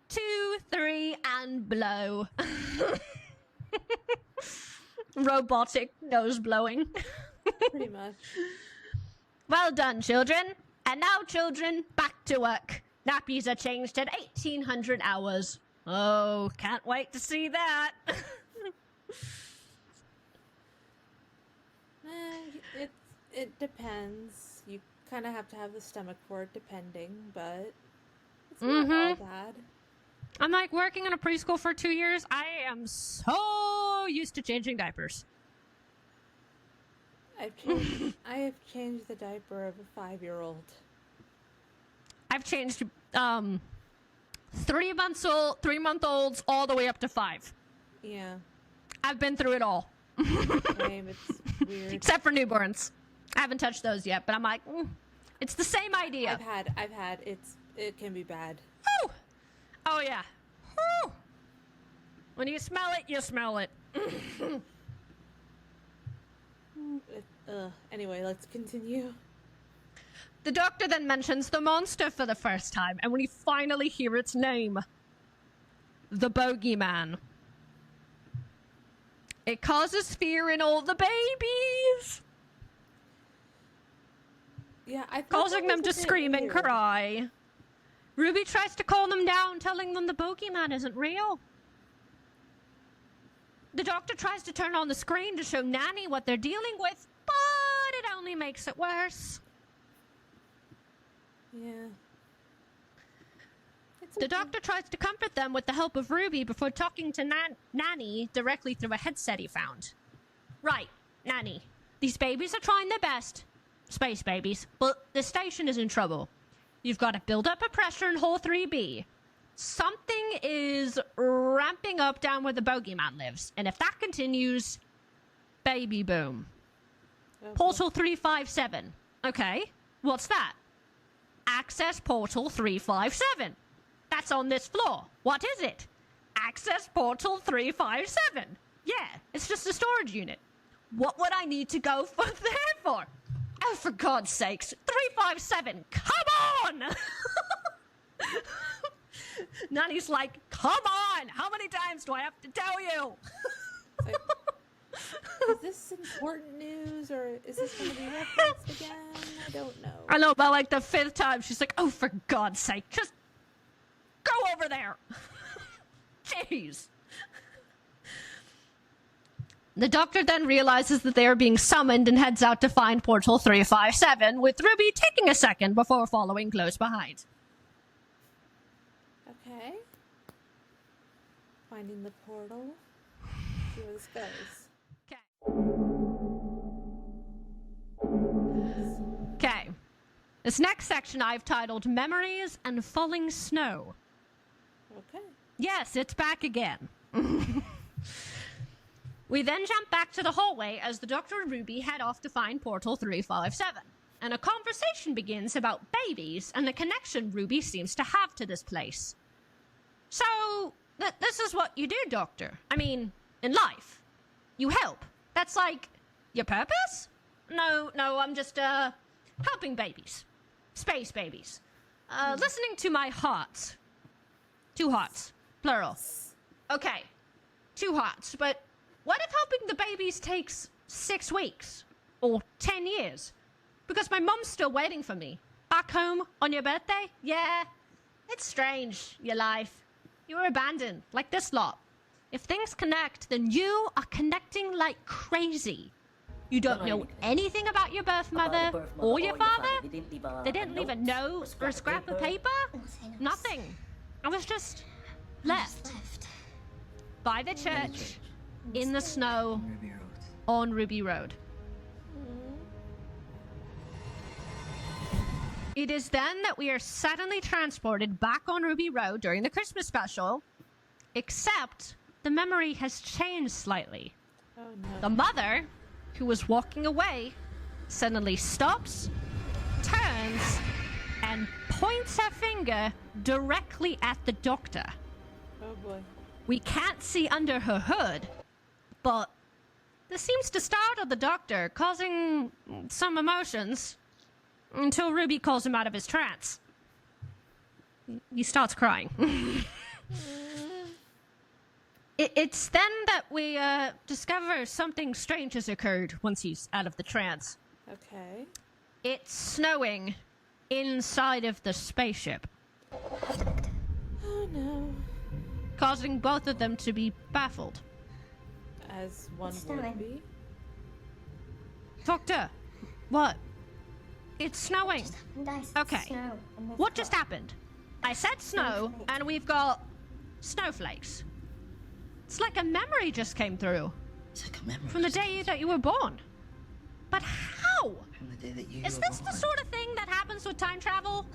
2, 3, and blow. Robotic nose blowing. Pretty much. Well done, children. And now, children, back to work. Nappies are changed at 1800 hours. Oh, can't wait to see that. It depends. You kind of have to have the stomach for it, depending, but it's not all bad. I'm like working in a preschool for 2 years. I am so used to changing diapers. I have changed the diaper of a 5-year-old. I've changed 3-month-olds all the way up to 5. Yeah, I've been through it all, same. It's weird. except for newborns. I haven't touched those yet, but I'm like, it's the same idea. I've had. It can be bad. Woo! Oh yeah. Woo! When you smell it, you smell it. Anyway, let's continue. The doctor then mentions the monster for the first time, and we finally hear its name. The Bogeyman. It causes fear in all the babies, Yeah, I thought causing that them was to a bit scream and weird. cry. Ruby tries to calm them down, telling them the bogeyman isn't real. The doctor tries to turn on the screen to show Nanny what they're dealing with, but it only makes it worse. Yeah. It's The okay. doctor tries to comfort them with the help of Ruby before talking to Nanny directly through a headset he found. Right, Nanny. These babies are trying their best. Space babies. But the station is in trouble. You've got to build up a pressure in Hall 3B. Something is ramping up down where the bogeyman lives. And if that continues, baby boom. Okay. Portal 357. Okay, what's that? Access Portal 357. That's on this floor. What is it? Access Portal 357. Yeah, it's just a storage unit. What would I need to go for there for? Oh, for God's sakes. 357. Come on! Nanny's like, come on! How many times do I have to tell you? Like, is this important news, or is this going to be referenced again? I don't know. I know, about like the 5th time, she's like, oh, for God's sake, just go over there. Jeez. The doctor then realizes that they are being summoned and heads out to find Portal 357, with Ruby taking a second before following close behind. Okay. Finding the portal. See where this goes. Okay. This next section I've titled Memories and Falling Snow. Okay. Yes, it's back again. We then jump back to the hallway as the Doctor and Ruby head off to find Portal 357. And a conversation begins about babies and the connection Ruby seems to have to this place. So, this is what you do, Doctor. I mean, in life. You help. That's like your purpose? No, I'm just, helping babies. Space babies. Listening to my hearts. 2 hearts. Plural. Okay. 2 hearts, but what if helping the babies takes 6 weeks? Or 10 years? Because my mum's still waiting for me. Back home on your birthday? Yeah. It's strange, your life. You were abandoned, like this lot. If things connect, then you are connecting like crazy. You don't know anything about your birth mother or your father? They didn't leave a note or a scrap of paper? Nothing. I was just left. By the church, in the snow, on Ruby Road. It is then that we are suddenly transported back on Ruby Road during the Christmas special, except the memory has changed slightly. Oh no. The mother, who was walking away, suddenly stops, turns, and points her finger directly at the Doctor. Oh boy. We can't see under her hood, but this seems to startle the Doctor, causing some emotions, until Ruby calls him out of his trance. He starts crying. It's then that we discover something strange has occurred once he's out of the trance. Okay. It's snowing inside of the spaceship, Oh no. causing both of them to be baffled. As one It's would snowing. be. Doctor, what? It's snowing. Nice Okay. snow and we've What got just happened? I said snow, and we've got snowflakes. It's like a memory just came through It's like a memory. from the day that you were born. But how? From the day that you Is were this the born. sort of thing that happens with time travel?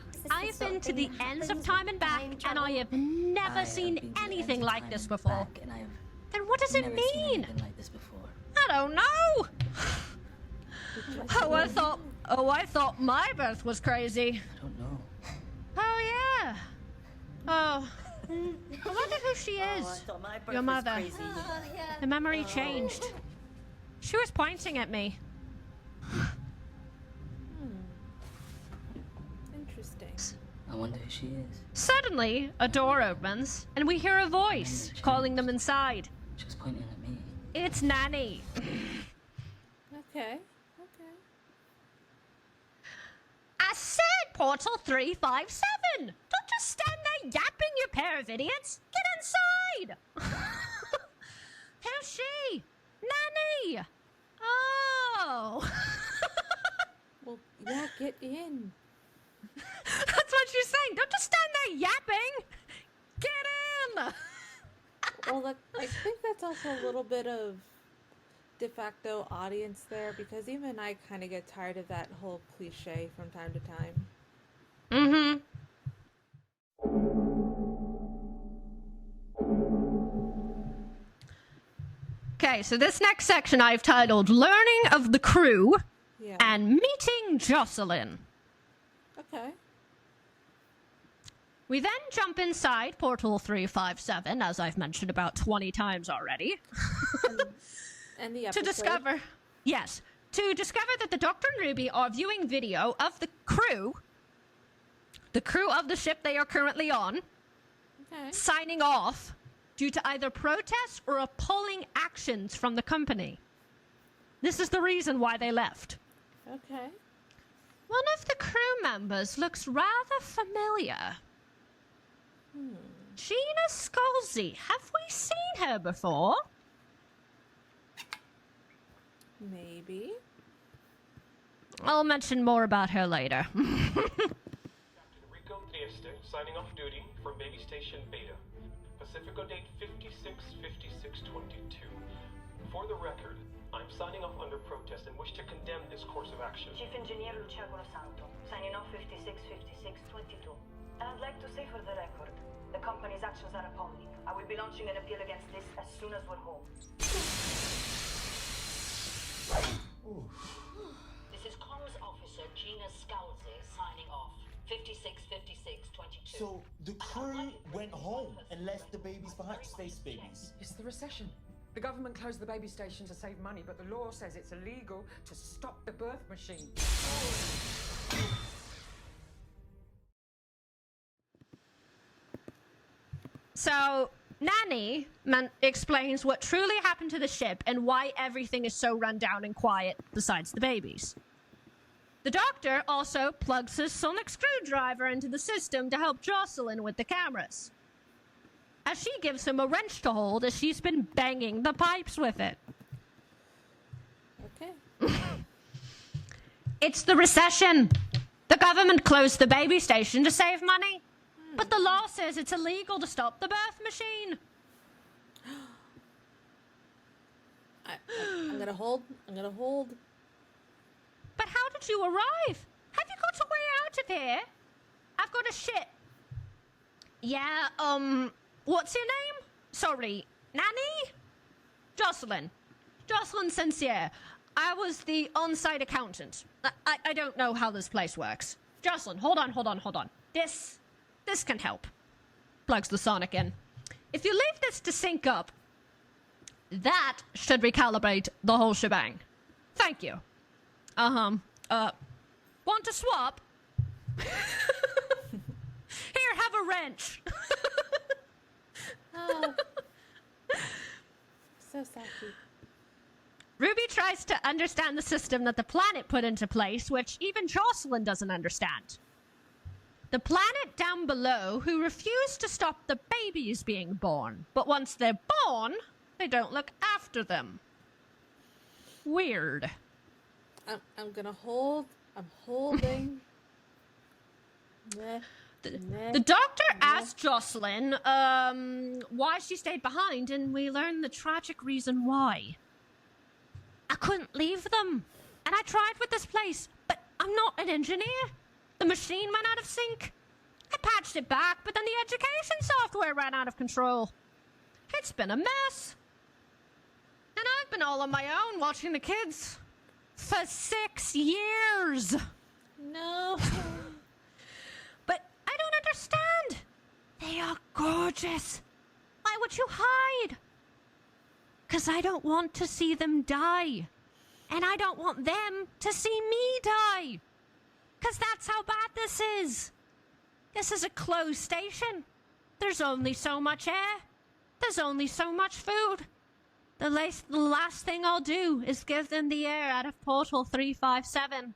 This is the I've sort been of to thing the that ends of happens time and back, with and I time have travel. never I have seen been to the anything ends of like time this and before. back, and I have Then what does it never seen mean? anything like this before. I don't know. I thought my birth was crazy. I don't know. Oh yeah. Oh. I wonder who she is. Your mother. The memory changed. She was pointing at me. Interesting. I wonder who she is. Suddenly, a door opens, and we hear a voice calling them inside. She was pointing at me. It's Nanny. Okay. I said Portal 357. Don't just stand there yapping, you pair of idiots. Get inside. Who's she? Nanny. Oh. Well, yeah, get in. That's what she's saying. Don't just stand there yapping. Get in. Well, I think that's also a little bit of de facto audience there, because even I kind of get tired of that whole cliche from time to time. Mm-hmm. Okay, so this next section I've titled Learning of the Crew and Meeting Jocelyn. Okay. We then jump inside Portal 357, as I've mentioned about 20 times already. And the episode. To discover that the Doctor and Ruby are viewing video of the crew of the ship they are currently on, signing off due to either protests or appalling actions from the company. This is the reason why they left. Okay. One of the crew members looks rather familiar. Gina Scalzi. Have we seen her before? Maybe. I'll mention more about her later. Captain Rico Trieste signing off duty for Baby Station Beta. Pacifico date 56-56-22. For the record, I'm signing off under protest and wish to condemn this course of action. Chief Engineer Luciano Santo, signing off 56-56-22. And I'd like to say for the record, the company's actions are appalling. I will be launching an appeal against this as soon as we're home. This is Comms Officer Gina Scalzi signing off. 56-56-22. So the crew went home and left the babies behind, space babies. It's the recession. The government closed the baby station to save money, but the law says it's illegal to stop the birth machine. So, Nanny explains what truly happened to the ship and why everything is so run down and quiet besides the babies. The Doctor also plugs his sonic screwdriver into the system to help Jocelyn with the cameras, as she gives him a wrench to hold as she's been banging the pipes with it. Okay. It's the recession. The government closed the baby station to save money. But the law says it's illegal to stop the birth machine. I'm gonna hold. But how did you arrive? Have you got a way out of here? I've got a shit. Yeah, what's your name? Sorry, Nanny? Jocelyn. Jocelyn Sincere. I was the on-site accountant. I don't know how this place works. Jocelyn, hold on. This can help. Plugs the sonic in. If you leave this to sync up, that should recalibrate the whole shebang. Thank you. Want to swap? Here, have a wrench. Oh. So sassy. Ruby tries to understand the system that the planet put into place, which even Jocelyn doesn't understand. The planet down below who refuse to stop the babies being born, but once they're born, they don't look after them. Weird. I'm gonna hold. I'm holding. The Doctor asked Jocelyn why she stayed behind, and we learned the tragic reason why. I couldn't leave them, and I tried with this place, but I'm not an engineer. The machine went out of sync. I patched it back, but then the education software ran out of control. It's been a mess. And I've been all on my own watching the kids for 6 years. No. But I don't understand. They are gorgeous. Why would you hide? 'Cause I don't want to see them die. And I don't want them to see me die. 'Cause that's how bad this is. This is a closed station. There's only so much air. There's only so much food. The last thing I'll do is give them the air out of Portal 357.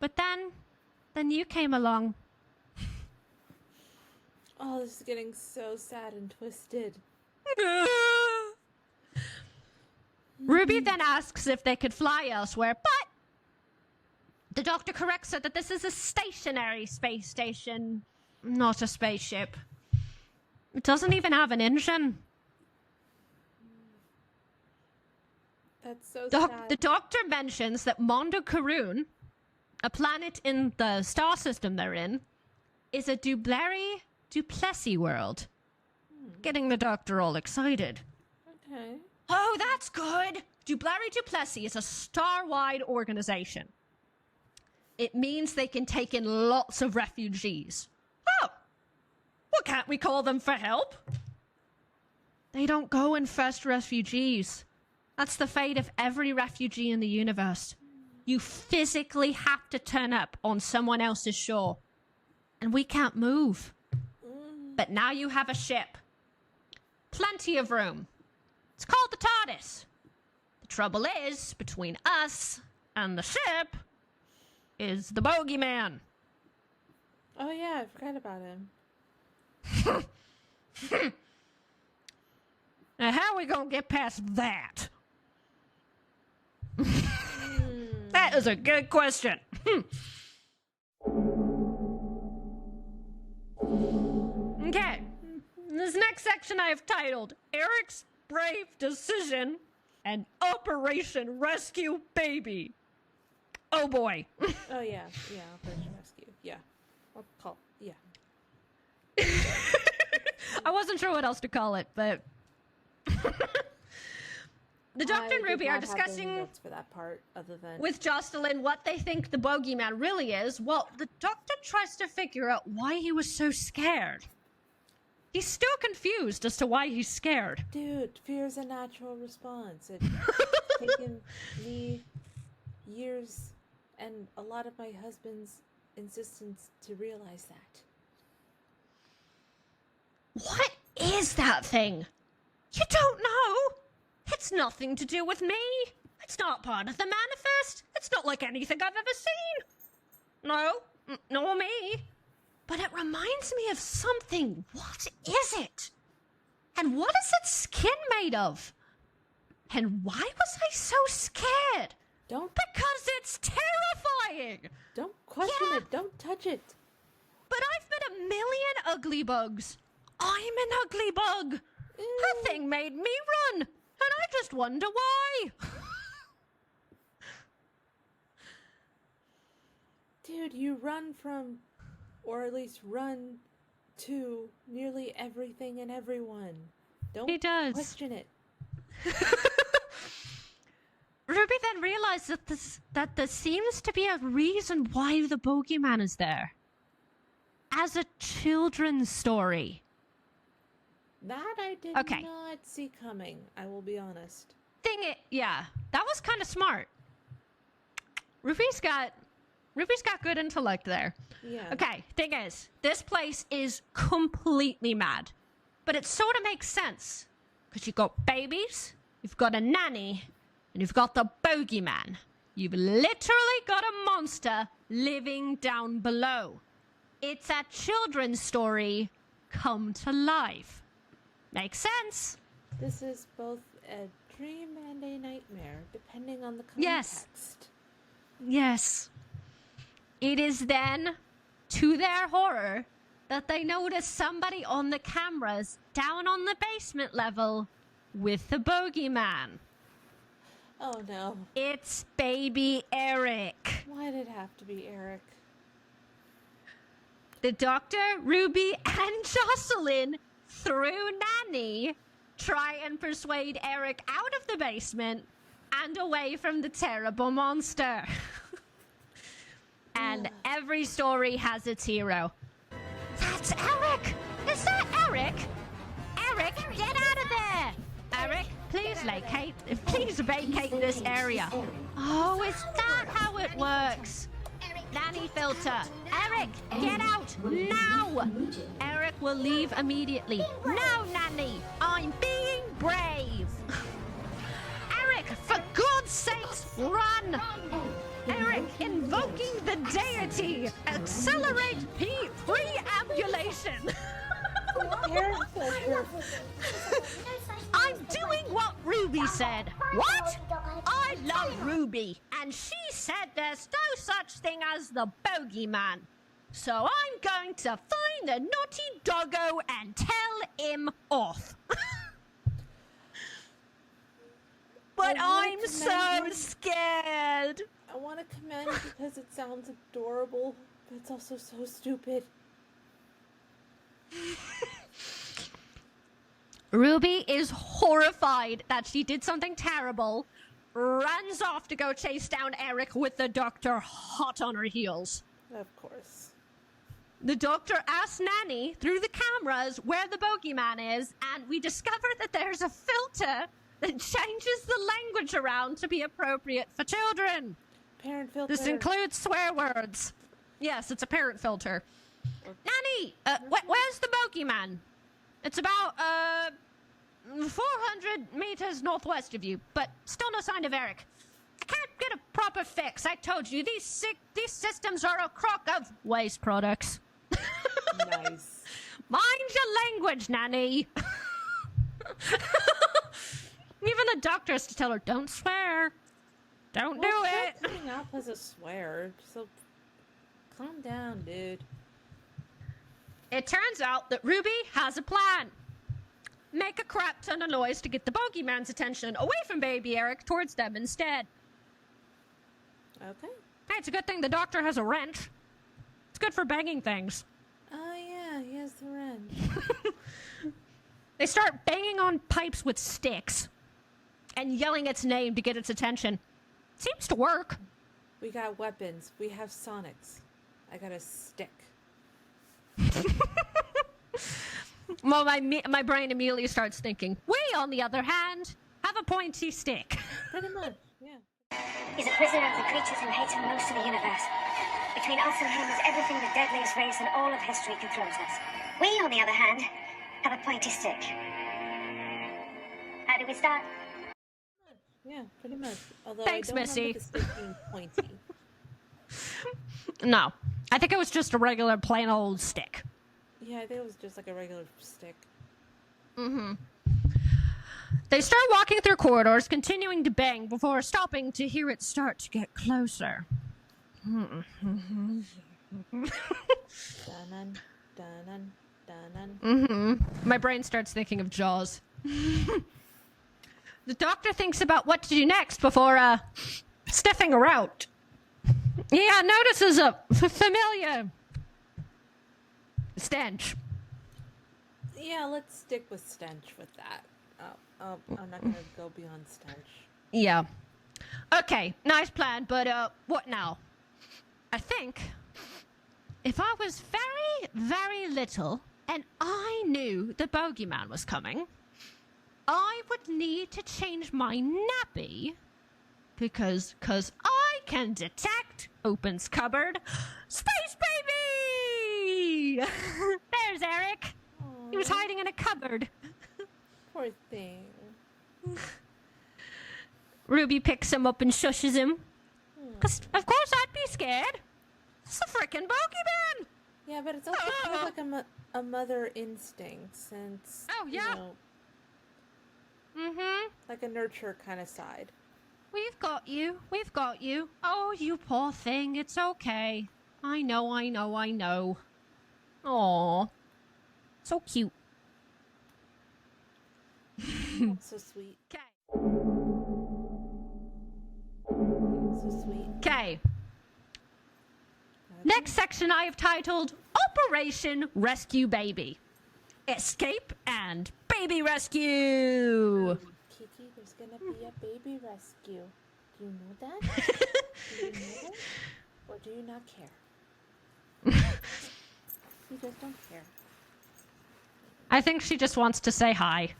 But then you came along. Oh, this is getting so sad and twisted. Ruby then asks if they could fly elsewhere, but the doctor corrects her that this is a stationary space station, not a spaceship. It doesn't even have an engine. That's so sad. The doctor mentions that Mondo Karun, a planet in the star system they're in, is a Duplessis world. Getting the doctor all excited. Okay. Oh, that's good. Duplessis is a star-wide organization. It means they can take in lots of refugees. Oh, well, can't we call them for help? They don't go and fetch refugees. That's the fate of every refugee in the universe. You physically have to turn up on someone else's shore. And we can't move. But now you have a ship. Plenty of room. It's called the TARDIS. The trouble is, between us and the ship is the bogeyman. Oh yeah, I forgot about him. Now how are we gonna get past that? That is a good question. Okay. This next section I have titled Eric's Brave Decision and Operation Rescue Baby. Oh boy. Oh yeah, Operation Rescue. Yeah. I'll call, yeah. I wasn't sure what else to call it, but the Doctor and Ruby are discussing notes for that part, other than with Jocelyn what they think the bogeyman really is. Well, the Doctor tries to figure out why he was so scared. He's still confused as to why he's scared. Dude, fear is a natural response. It's taken me years and a lot of my husband's insistence to realize that. What is that thing? You don't know? It's nothing to do with me. It's not part of the manifest. It's not like anything I've ever seen. No, nor me. But it reminds me of something. What is it? And what is its skin made of? And why was I so scared? Because it's terrifying. Don't question it. Don't touch it. But I've met a million ugly bugs. I'm an ugly bug. That thing made me run. And I just wonder why. Dude, you run from, or at least run to, nearly everything and everyone. Don't question it. Ruby then realized that there seems to be a reason why the bogeyman is there. As a children's story. That I did not see coming, I will be honest. Yeah, that was kind of smart. Ruby's got good intellect there. Yeah. Okay, thing is, this place is completely mad. But it sort of makes sense. Because you've got babies, you've got a nanny, and you've got the bogeyman. You've literally got a monster living down below. It's a children's story come to life. Makes sense. This is both a dream and a nightmare, depending on the context. Yes. It is then, to their horror, that they notice somebody on the cameras down on the basement level with the bogeyman. Oh no. It's baby Eric. Why did it have to be Eric? The Doctor, Ruby, and Jocelyn, through Nanny, try and persuade Eric out of the basement and away from the terrible monster. And every story has its hero. That's Eric! Is that Eric? Eric, get out of there! Eric, please vacate this area. Oh, is that how it works? Nanny filter. Eric, get out now! Eric will leave immediately. No, Nanny, I'm being brave. sakes, run! Eric, invoking the deity, accelerate preambulation. I'm doing what Ruby said. What? I love Ruby, and she said there's no such thing as the bogeyman. So I'm going to find the naughty doggo and tell him off. But I'm so scared. I want to commend because it sounds adorable, but it's also so stupid. Ruby is horrified that she did something terrible, runs off to go chase down Eric with the doctor hot on her heels. Of course. The doctor asks Nanny through the cameras where the bogeyman is, and we discover that there's a filter that changes the language around to be appropriate for children. Parent filter. This includes swear words. Yes, it's a parent filter. Nanny, where's the bogeyman? It's about 400 meters northwest of you, but still no sign of Eric. I can't get a proper fix. I told you, these systems are a crock of waste products. Nice. Mind your language, Nanny. Even the doctor has to tell her, don't swear. Don't do it. Coming off as a swear, so calm down, dude. It turns out that Ruby has a plan. Make a crap ton of noise to get the bogeyman's attention away from baby Eric towards them instead. Okay. Hey, it's a good thing the doctor has a wrench. It's good for banging things. Oh yeah, he has the wrench. They start banging on pipes with sticks and yelling its name to get its attention. Seems to work. We got weapons. We have sonics. I got a stick. Well, my brain immediately starts thinking, we, on the other hand, have a pointy stick. Pretty much, yeah. He's a prisoner of the creatures who hate him most in the universe. Between us and him is everything the deadliest race in all of history can throw at us. We, on the other hand, have a pointy stick. How do we start? Yeah, pretty much. Although Thanks, I don't Missy. remember the stick being pointy. No, I think it was just a regular plain old stick. Yeah, I think it was just like a regular stick. Mm-hmm. They start walking through corridors, continuing to bang before stopping to hear it start to get closer. Dun-dun, dun-dun, dun-dun. Mm-hmm. My brain starts thinking of Jaws. The doctor thinks about what to do next before, sniffing around. Yeah, notices a familiar stench. Yeah, let's stick with stench with that. I'm not gonna go beyond stench. Yeah. Okay, nice plan, but, what now? I think if I was very, very little and I knew the bogeyman was coming, I would need to change my nappy because I can detect, opens cupboard, space baby! There's Eric. Aww. He was hiding in a cupboard. Poor thing. Ruby picks him up and shushes him. Because, of course, I'd be scared. It's a frickin' bogeyman! Yeah, but it's also kind of like a mother instinct since, Oh, yeah. you know, Mm-hmm. like a nurture kind of side. We've got you. We've got you. Oh, you poor thing. It's okay. I know. Aww. So cute. That's so sweet. Okay. So sweet. Okay. Next section I have titled Operation Rescue Baby. Escape and baby rescue. Kiki, there's gonna be a baby rescue. Do you know that? Do you know that? Or do you not care? You just don't care. I think she just wants to say hi.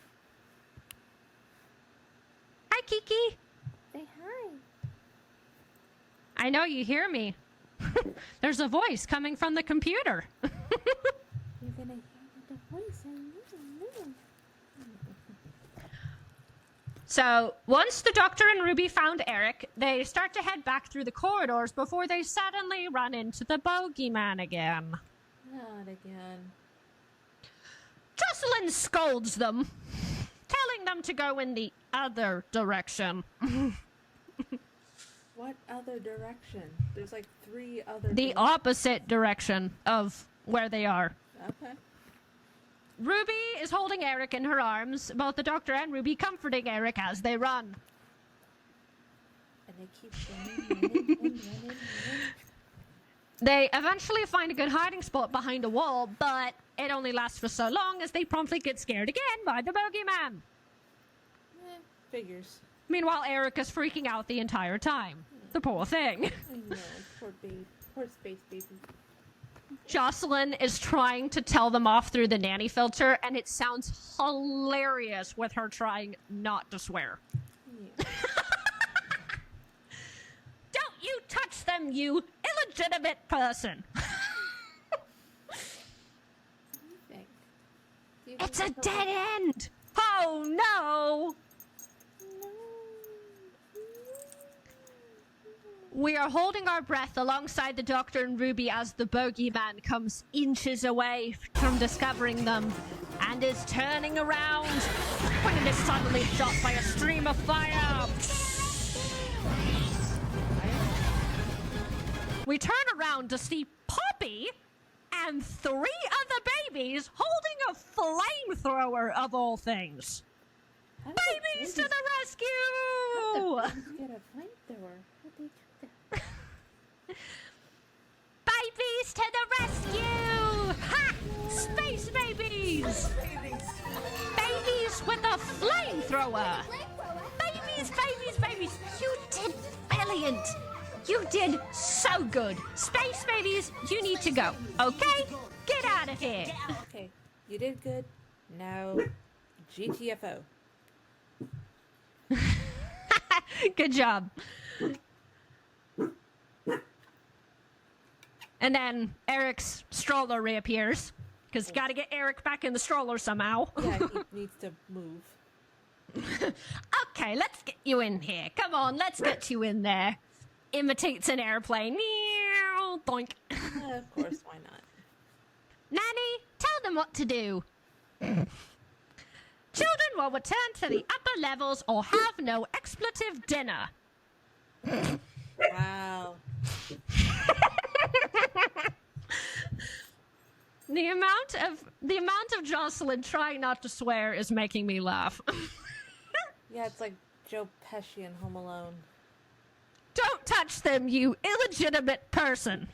Hi, Kiki. Say hi. I know you hear me. There's a voice coming from the computer. You're gonna hear the voice. I know. So, once the Doctor and Ruby found Eric, they start to head back through the corridors before they suddenly run into the bogeyman again. Not again. Jocelyn scolds them, telling them to go in the other direction. What other direction? There's like 3 other The opposite direction of where they are. Okay. Ruby is holding Eric in her arms, both the Doctor and Ruby comforting Eric as they run. And they keep running. They eventually find a good hiding spot behind a wall, but it only lasts for so long as they promptly get scared again by the bogeyman. Figures. Meanwhile, Eric is freaking out the entire time. The poor thing. I know, poor baby. Poor space baby. Jocelyn is trying to tell them off through the nanny filter, and it sounds hilarious with her trying not to swear. Yeah. Don't you touch them, you illegitimate person! It's a dead end! Oh no! We are holding our breath alongside the Doctor and Ruby as the bogeyman comes inches away from discovering them and is turning around when it is suddenly shot by a stream of fire. We turn around to see Poppy and 3 other babies holding a flamethrower of all things. Babies to the rescue! Get a flamethrower. What they do that? Babies to the rescue! Ha! Space babies! Babies with a flamethrower! Babies, babies, babies! You did brilliant! You did so good! Space babies, you need to go, okay? Get out of here! Okay, you did good. Now, GTFO. Good job. And then Eric's stroller reappears. Because you gotta get Eric back in the stroller somehow. Yeah, he needs to move. Okay, let's get you in here. Come on, let's get you in there. Imitates an airplane. Meow, doink. Of course, why not? Nanny, tell them what to do. Children will return to the upper levels or have no expletive dinner. Wow. The amount of Jocelyn trying not to swear is making me laugh. Yeah, it's like Joe Pesci in Home Alone. Don't touch them, you illegitimate person.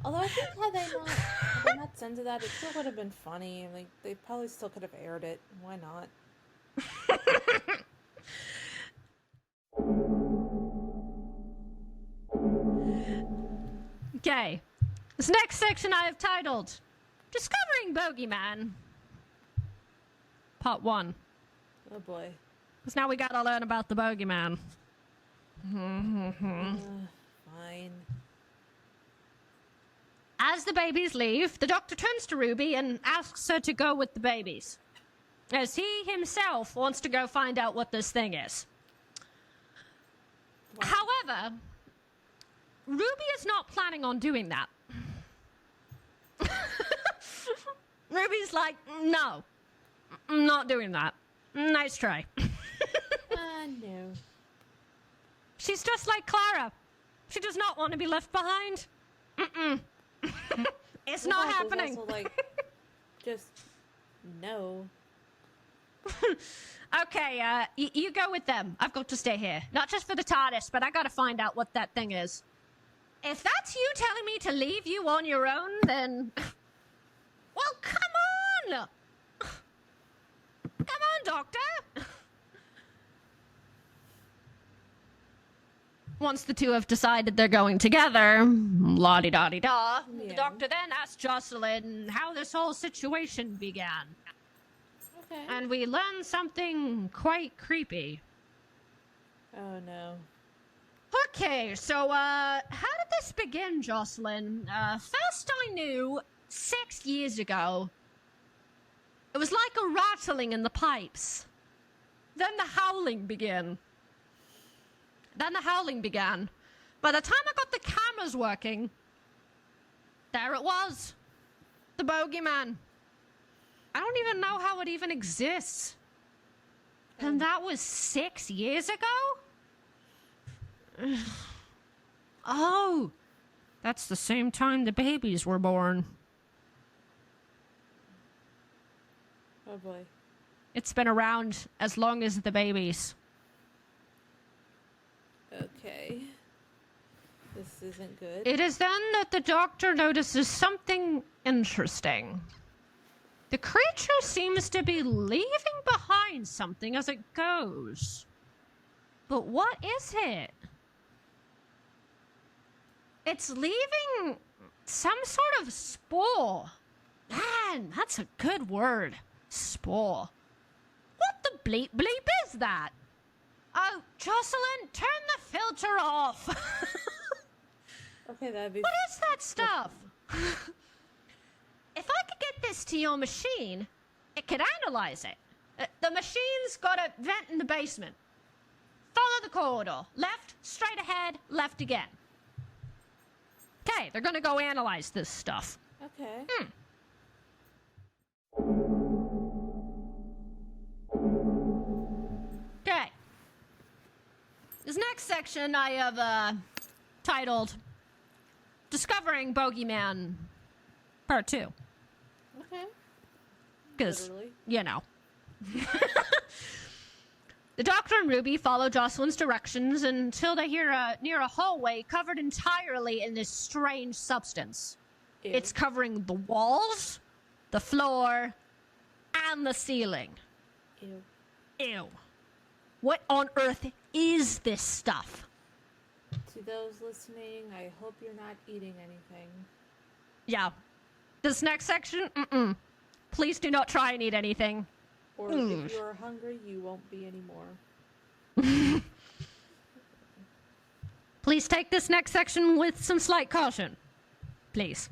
Although I think had they not censored that, it still would have been funny. Like they probably still could have aired it. Why not? Okay. This next section I have titled Discovering Bogeyman. Part 1. Oh boy. Because now we gotta learn about the bogeyman. Fine. As the babies leave, the Doctor turns to Ruby and asks her to go with the babies, as he himself wants to go find out what this thing is. Wow. However, Ruby is not planning on doing that. Ruby's like, no, I'm not doing that. Nice try. No. She's just like Clara. She does not want to be left behind. It's not happening. Also, like, just no. Okay, you go with them. I've got to stay here. Not just for the TARDIS, but I gotta find out what that thing is. If that's you telling me to leave you on your own, then... Well, come on! Come on, Doctor! Once the two have decided they're going together, la-di-da-di-da, the Doctor then asks Jocelyn how this whole situation began. Okay. And we learn something quite creepy. Oh no. Okay, so, how did this begin, Jocelyn? First I knew 6 years ago. It was like a rattling in the pipes. Then the howling began. By the time I got the cameras working, there it was. The bogeyman. I don't even know how it even exists. And that was 6 years ago? Oh, that's the same time the babies were born. Oh boy. It's been around as long as the babies. Okay. This isn't good. It is then that the doctor notices something interesting. The creature seems to be leaving behind something as it goes. But what is it? It's leaving some sort of spore. Man, that's a good word. Spore. What the bleep bleep is that? Oh, Jocelyn, turn the filter off. Okay, that'd be... What is that stuff? If I could get this to your machine, it could analyze it. The machine's got a vent in the basement. Follow the corridor. Left, straight ahead, left again. Okay, they're gonna go analyze this stuff. Okay. Okay. This next section I have titled Discovering Bogeyman Part 2. Okay. Because, Literally. you know. The Doctor and Ruby follow Jocelyn's directions until they hear near a hallway covered entirely in this strange substance. Ew. It's covering the walls, the floor, and the ceiling. Ew. Ew. What on earth is this stuff? To those listening, I hope you're not eating anything. Yeah. This next section, please do not try and eat anything. Or if you're hungry, you won't be anymore. Please take this next section with some slight caution. Please.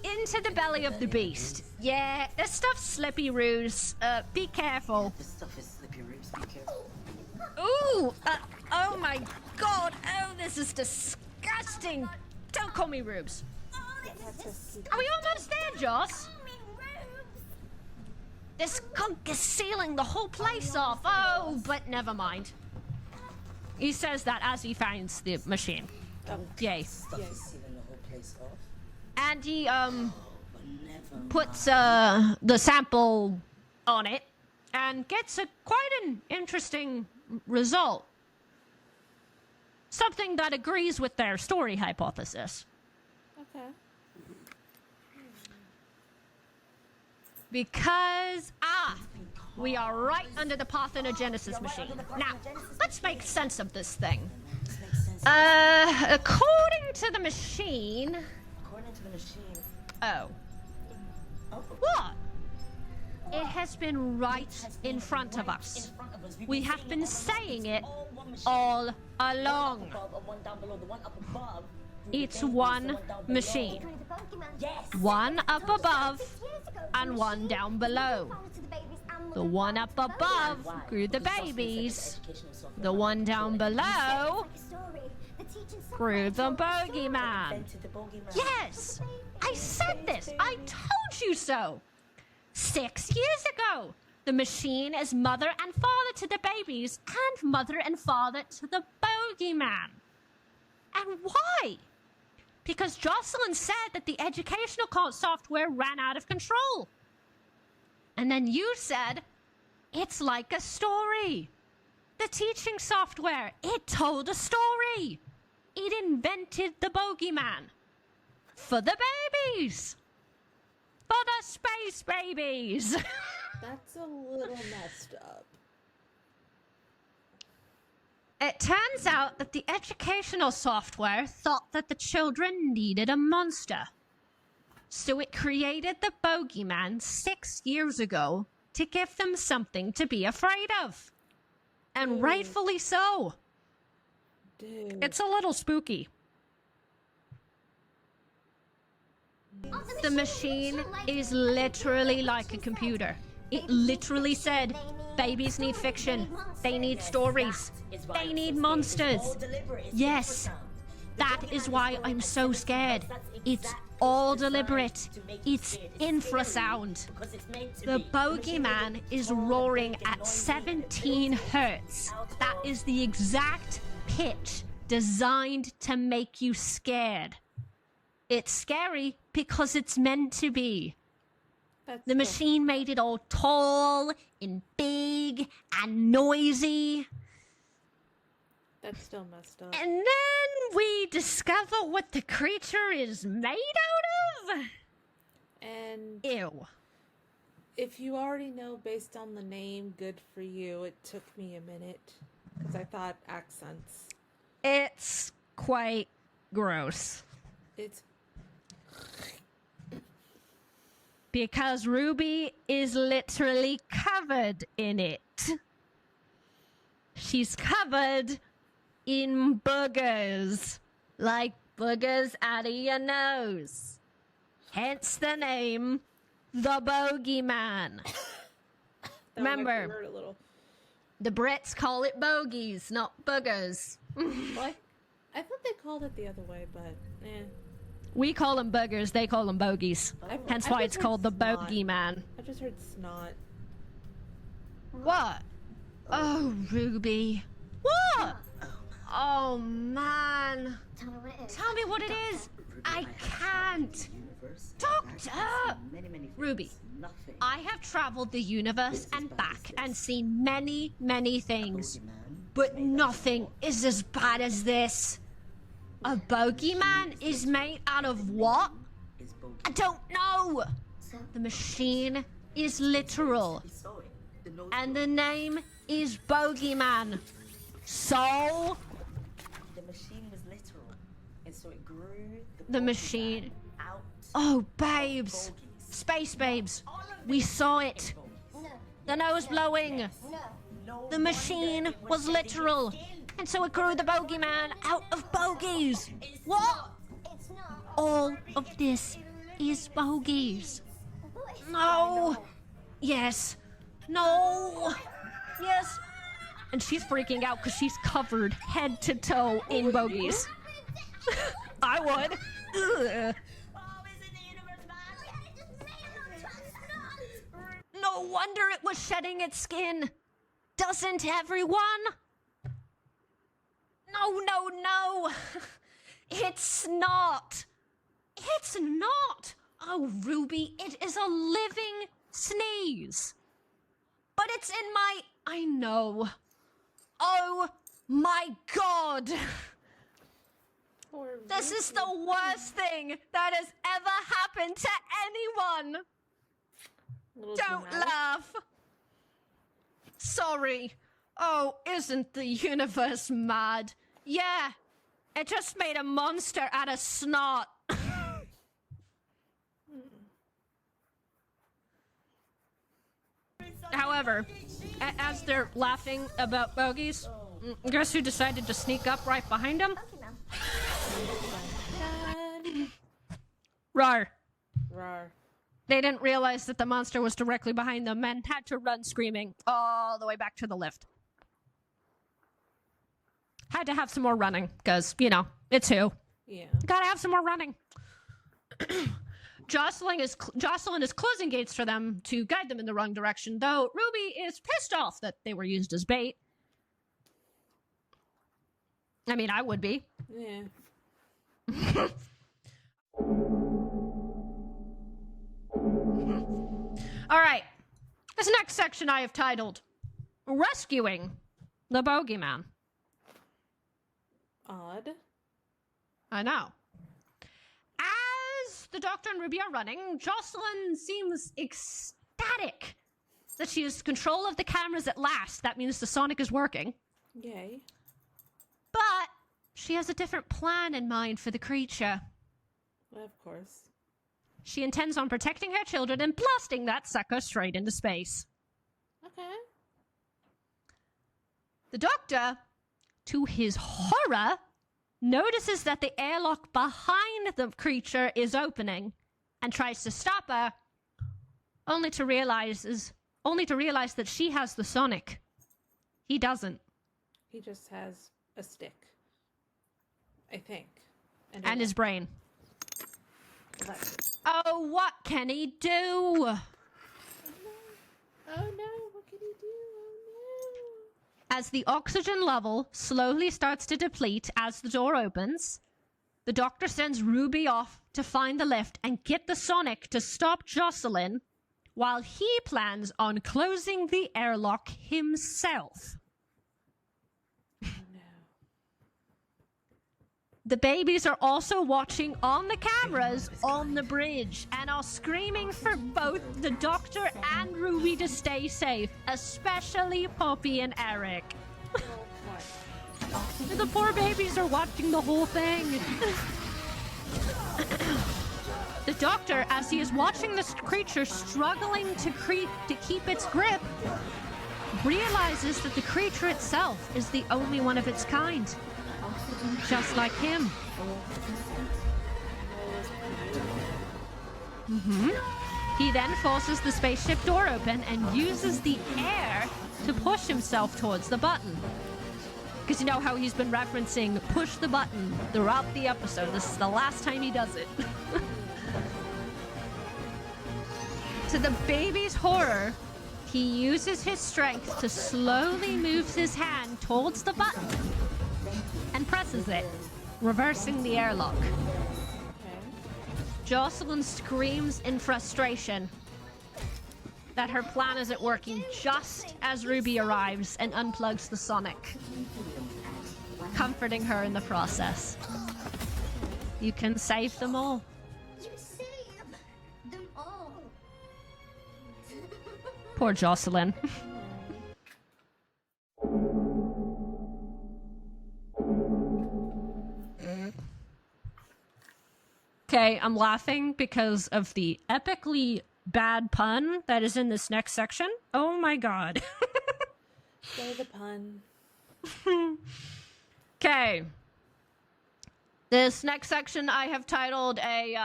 Into the belly of the beast. Yeah, this stuff's slippy ruse. Be careful. This stuff is slippy roots, be careful. Ooh! Oh my god! Oh, this is disgusting! Don't call me Rubes. Are we almost there, Joss? This gunk is sealing the whole place off. Oh, but never mind. He says that as he finds the machine. Yay. Stuff is sealing the whole place off. And he, puts, the sample on it and gets quite an interesting result. Something that agrees with their story hypothesis. Okay. Because, we are right under the parthenogenesis machine. Now, let's make sense of this thing. According to the machine... According to the machine... Oh. What? It has been right in front of us. We have been saying it all along. It's one machine. One up above and one down below. The one up above grew the babies. The one down below grew the bogeyman. Yes! I said this! I told you so! 6 years ago! The machine is mother and father to the babies and mother and father to the bogeyman. And why? Because Jocelyn said that the educational software ran out of control. And then you said, it's like a story. The teaching software, it told a story. It invented the bogeyman. For the babies. For the space babies. That's a little messed up. It turns out that the educational software thought that the children needed a monster. So it created the bogeyman 6 years ago to give them something to be afraid of. And rightfully so. Dude. It's a little spooky. The machine is literally like a computer. It literally said, babies need fiction. They need stories. They need monsters. Yes. That is why I'm so scared. It's all deliberate. It's infrasound. The bogeyman is roaring at 17 hertz. That is the exact pitch designed to make you scared. It's scary because it's meant to be. The machine made it all tall and big and noisy. That's still messed up. And then we discover what the creature is made out of. And ew. If you already know based on the name, good for you. It took me a minute because I thought accents. It's quite gross. It's because Ruby is literally covered in it. She's covered in boogers. Like boogers out of your nose. Hence the name, the Bogeyman. Remember, the Brits call it bogies, not boogers. What? I thought they called it the other way, but eh. We call them boogers, they call them bogies. Hence why it's called the Bogeyman. I just heard snot. What? Oh, Ruby. What? Oh, man. Tell me what it is. Tell me what it is. I can't. Doctor! Ruby, I have traveled the universe and back and seen many, many things. But nothing is as bad as this. A bogeyman is made out of what? I don't know. The machine is literal. And the name is Bogeyman. So? The machine was literal. And so it grew the machine. Out. Oh, babes. Space babes. We saw it. The nose blowing. The machine was literal. And so it grew the bogeyman out of bogies. What? All of this is bogies. No. Yes. No. Yes. And she's freaking out because she's covered head to toe in bogies. I would. Ugh. No wonder it was shedding its skin. Doesn't everyone? No, no, no. It's not. It's not. Oh, Ruby, it is a living sneeze. But it's in my... I know. Oh, my God. This is the worst thing that has ever happened to anyone. Don't laugh. Sorry. Oh, isn't the universe mad? Yeah. It just made a monster out of snot. However, as they're laughing about bogies, guess who decided to sneak up right behind them? Rar. Rar. They didn't realize that the monster was directly behind them and had to run screaming all the way back to the lift. Had to have some more running, because, you know, it's who. Yeah. Gotta have some more running. Jocelyn is closing gates for them to guide them in the wrong direction, though Ruby is pissed off that they were used as bait. I mean, I would be. Yeah. All right. This next section I have titled Rescuing the Bogeyman. Odd. I know. As the Doctor and Ruby are running, Jocelyn seems ecstatic that she has control of the cameras at last. That means the sonic is working. Yay. But she has a different plan in mind for the creature. Of course. She intends on protecting her children and blasting that sucker straight into space. Okay. The Doctor, to his horror, notices that the airlock behind the creature is opening and tries to stop her, only to realize only to realize that she has the Sonic. He doesn't. He just has a stick, I think. And his brain. Well, that's- Oh, what can he do? Oh no, what can he do? Oh As the oxygen level slowly starts to deplete as the door opens, the doctor sends Ruby off to find the lift and get the Sonic to stop Jocelyn while he plans on closing the airlock himself. The babies are also watching on the cameras on the bridge and are screaming for both the doctor and Ruby to stay safe, especially Poppy and Eric. The poor babies are watching the whole thing. The doctor, as he is watching this creature struggling to keep its grip, realizes that the creature itself is the only one of its kind. Just like him. He then forces the spaceship door open and uses the air to push himself towards the button. Because you know how he's been referencing push the button throughout the episode. This is the last time he does it. To the baby's horror, he uses his strength to slowly move his hand towards the button and presses it, reversing the airlock. Jocelyn screams in frustration that her plan isn't working just as Ruby arrives and unplugs the Sonic, comforting her in the process. You can save them all. You save them all. Poor Jocelyn. Okay, I'm laughing because of the epically bad pun that is in this next section. Oh my god. Say the pun. Okay. This next section I have titled a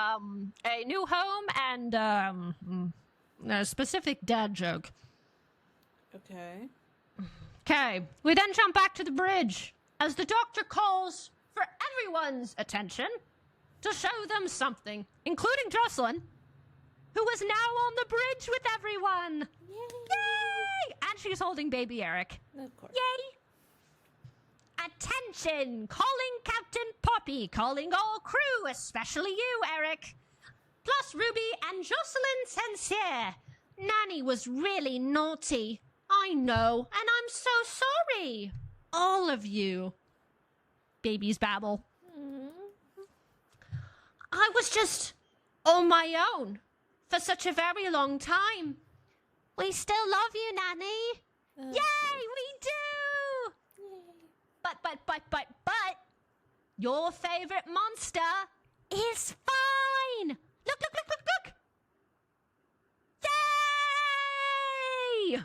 new home and a specific dad joke. Okay. Okay, we then jump back to the bridge as the doctor calls for everyone's attention to show them something, including Jocelyn, who is now on the bridge with everyone. Yay! And she's holding baby Eric. Of course. Yay! Attention! Calling Captain Poppy, calling all crew, especially you, Eric. Plus Ruby and Jocelyn Sincere. Nanny was really naughty. I know, and I'm so sorry. All of you. Babies babble. I was just on my own for such a very long time. We still love you, Nanny. Yay, we do! But, your favorite monster is fine. Look. Yay!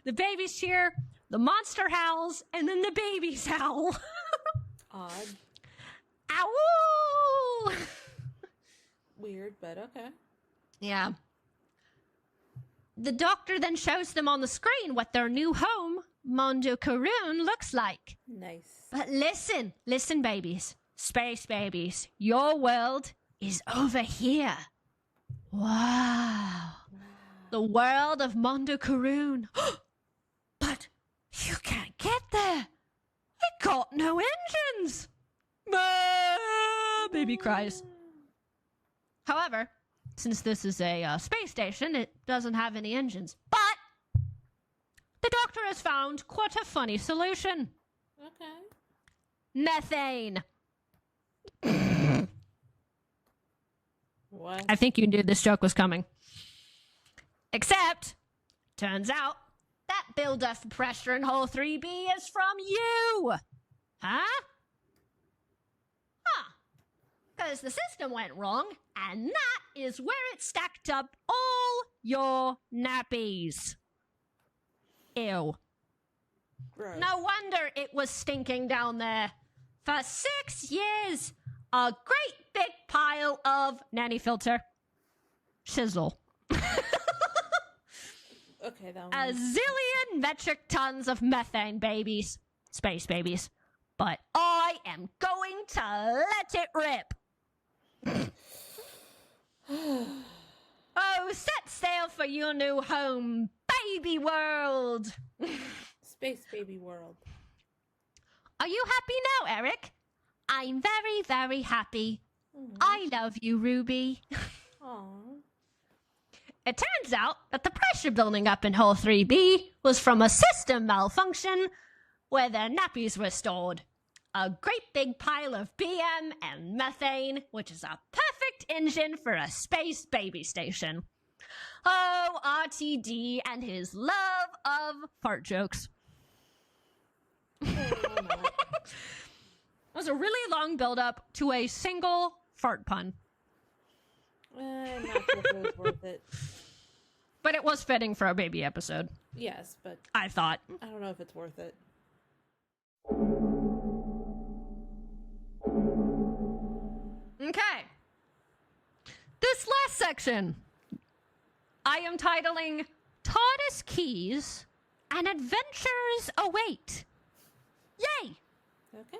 The babies cheer, the monster howls, and then the babies howl. Odd. Ow! Weird, but okay. Yeah. The doctor then shows them on the screen what their new home, Mondo Karoon, looks like. Nice. But listen, babies. Space babies. Your world is over here. Wow. The world of Mondo Karoon. But you can't get there. It got no engines. Baby cries. However, since this is a space station, it doesn't have any engines. But the doctor has found quite a funny solution. Okay. Methane. What? I think you knew this joke was coming. Except, turns out, that build-up pressure in hole 3B is from you. Huh? Because the system went wrong, and that is where it stacked up all your nappies. Ew. Gross. No wonder it was stinking down there. For 6 years, a great big pile of nanny filter. Shizzle. Okay, that a one. zillion metric tons of methane babies. Space babies. But I am going to let it rip. Oh, set sail for your new home, baby world. Space baby world. Are you happy now, Eric? I'm very, very happy. I love you, Ruby. Aww. It turns out that the pressure building up in Hole 3B was from a system malfunction where their nappies were stored. A great big pile of BM and methane, which is a perfect engine for a space baby station. Oh, RTD and his love of fart jokes. It was a really long build-up to a single fart pun. I'm not sure if it was worth it. But it was fitting for a baby episode. Yes, but I thought. I don't know if it's worth it. Okay. This last section, I am titling TARDIS Keys and Adventures Await. Yay! Okay.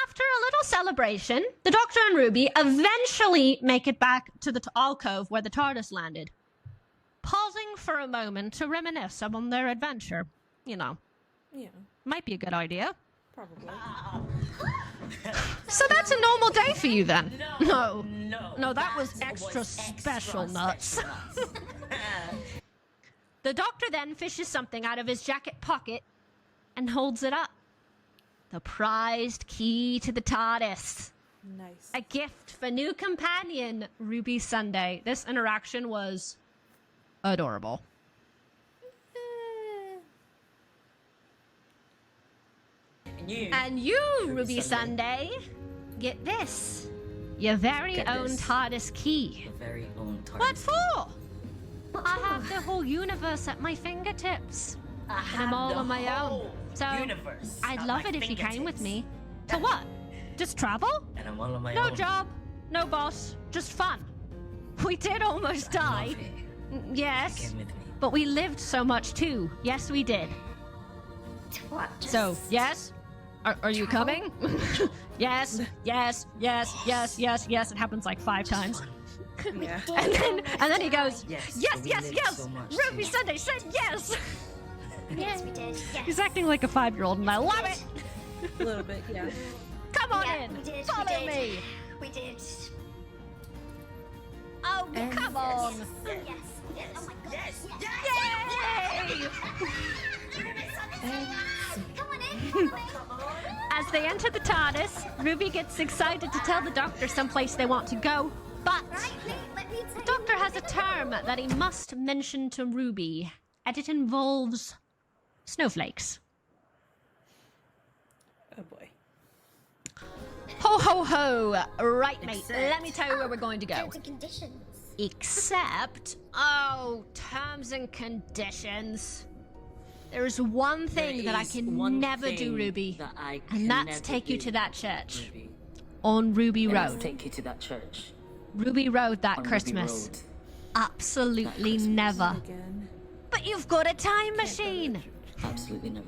After a little celebration, the Doctor and Ruby eventually make it back to the alcove where the TARDIS landed, pausing for a moment to reminisce on their adventure. You know, Yeah, might be a good idea. probably. So that's a normal day for you then? No, that was that extra was special extra nuts. special nuts. The Doctor then fishes something out of his jacket pocket and holds it up. The prized key to the TARDIS. Nice. A gift for new companion, Ruby Sunday. This interaction was adorable. And you, Ruby Sunday, get this. Your very Get own this. TARDIS key. Your very own TARDIS. What for? I have the whole universe at my fingertips. And I'm all on my own. So universe I'd at love my it if you came with fingertips. me. To what? Just travel? And I'm all on my No own. job, no boss, just fun. We did almost die. Love it. Yes. Came with me. But we lived so much too. Yes, we did. What? So, yes? Are you coming? Yes, yes, yes, yes, yes, yes. It happens like 5 times. Yeah. And then he goes, Yes, yes, but we yes, lived yes. so much Ruby too. Sunday said yes. Yes, we did. Yes. He's acting like a 5-year-old and I love it. A little bit, yeah. Come on Yeah, in. we did. Follow we did. me. We did. Oh, come on. Yes. Yes. Oh my god. Yes, Yay! Come on in. As they enter the TARDIS, Ruby gets excited to tell the Doctor someplace they want to go, but the Doctor has a term that he must mention to Ruby, and it involves snowflakes. Oh boy. Ho ho ho! Right, mate, Except- let me tell you where we're going to go. Terms and conditions. Except, oh, terms and conditions. There's one thing that I can never do, Ruby, and that's take you to that church Ruby. on Ruby And I'll Road. take you to that church. Ruby Road that on Ruby Christmas. Road. Absolutely Christmas. never. Again. But you've got a time machine. Absolutely never.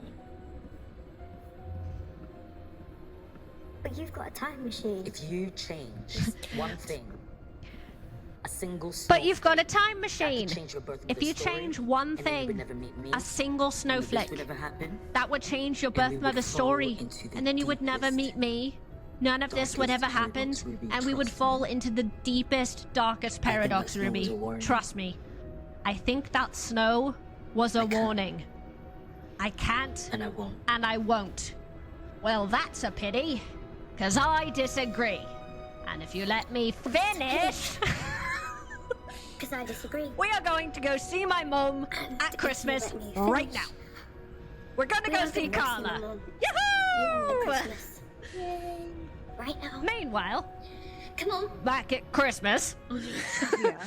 But you've got a time machine. If you change one thing, a single But you've got a snowflake, time machine. that could change your birth If mother you story, change one and then you would thing, never meet me, a single and this snowflake, would never happen. that would change your and we birth would mother fall story. into the And then you would never deepest, meet me. None of this would ever darkest happen. paradox, Ruby, And we would trust fall me. into the deepest, darkest I think paradox, that snow was Ruby. a warning. Trust me. I think that snow was a can't. warning. I can't And I won't. and I won't. Well, that's a pity, because I disagree. And if you let me finish, Because I disagree. we are going to go see my mum at Christmas let me right finish. now. We're going to We go are see gonna go see Carla. my mum. Yahoo! Christmas. Yay. Right now. Meanwhile, Come on. back at Christmas, Yeah.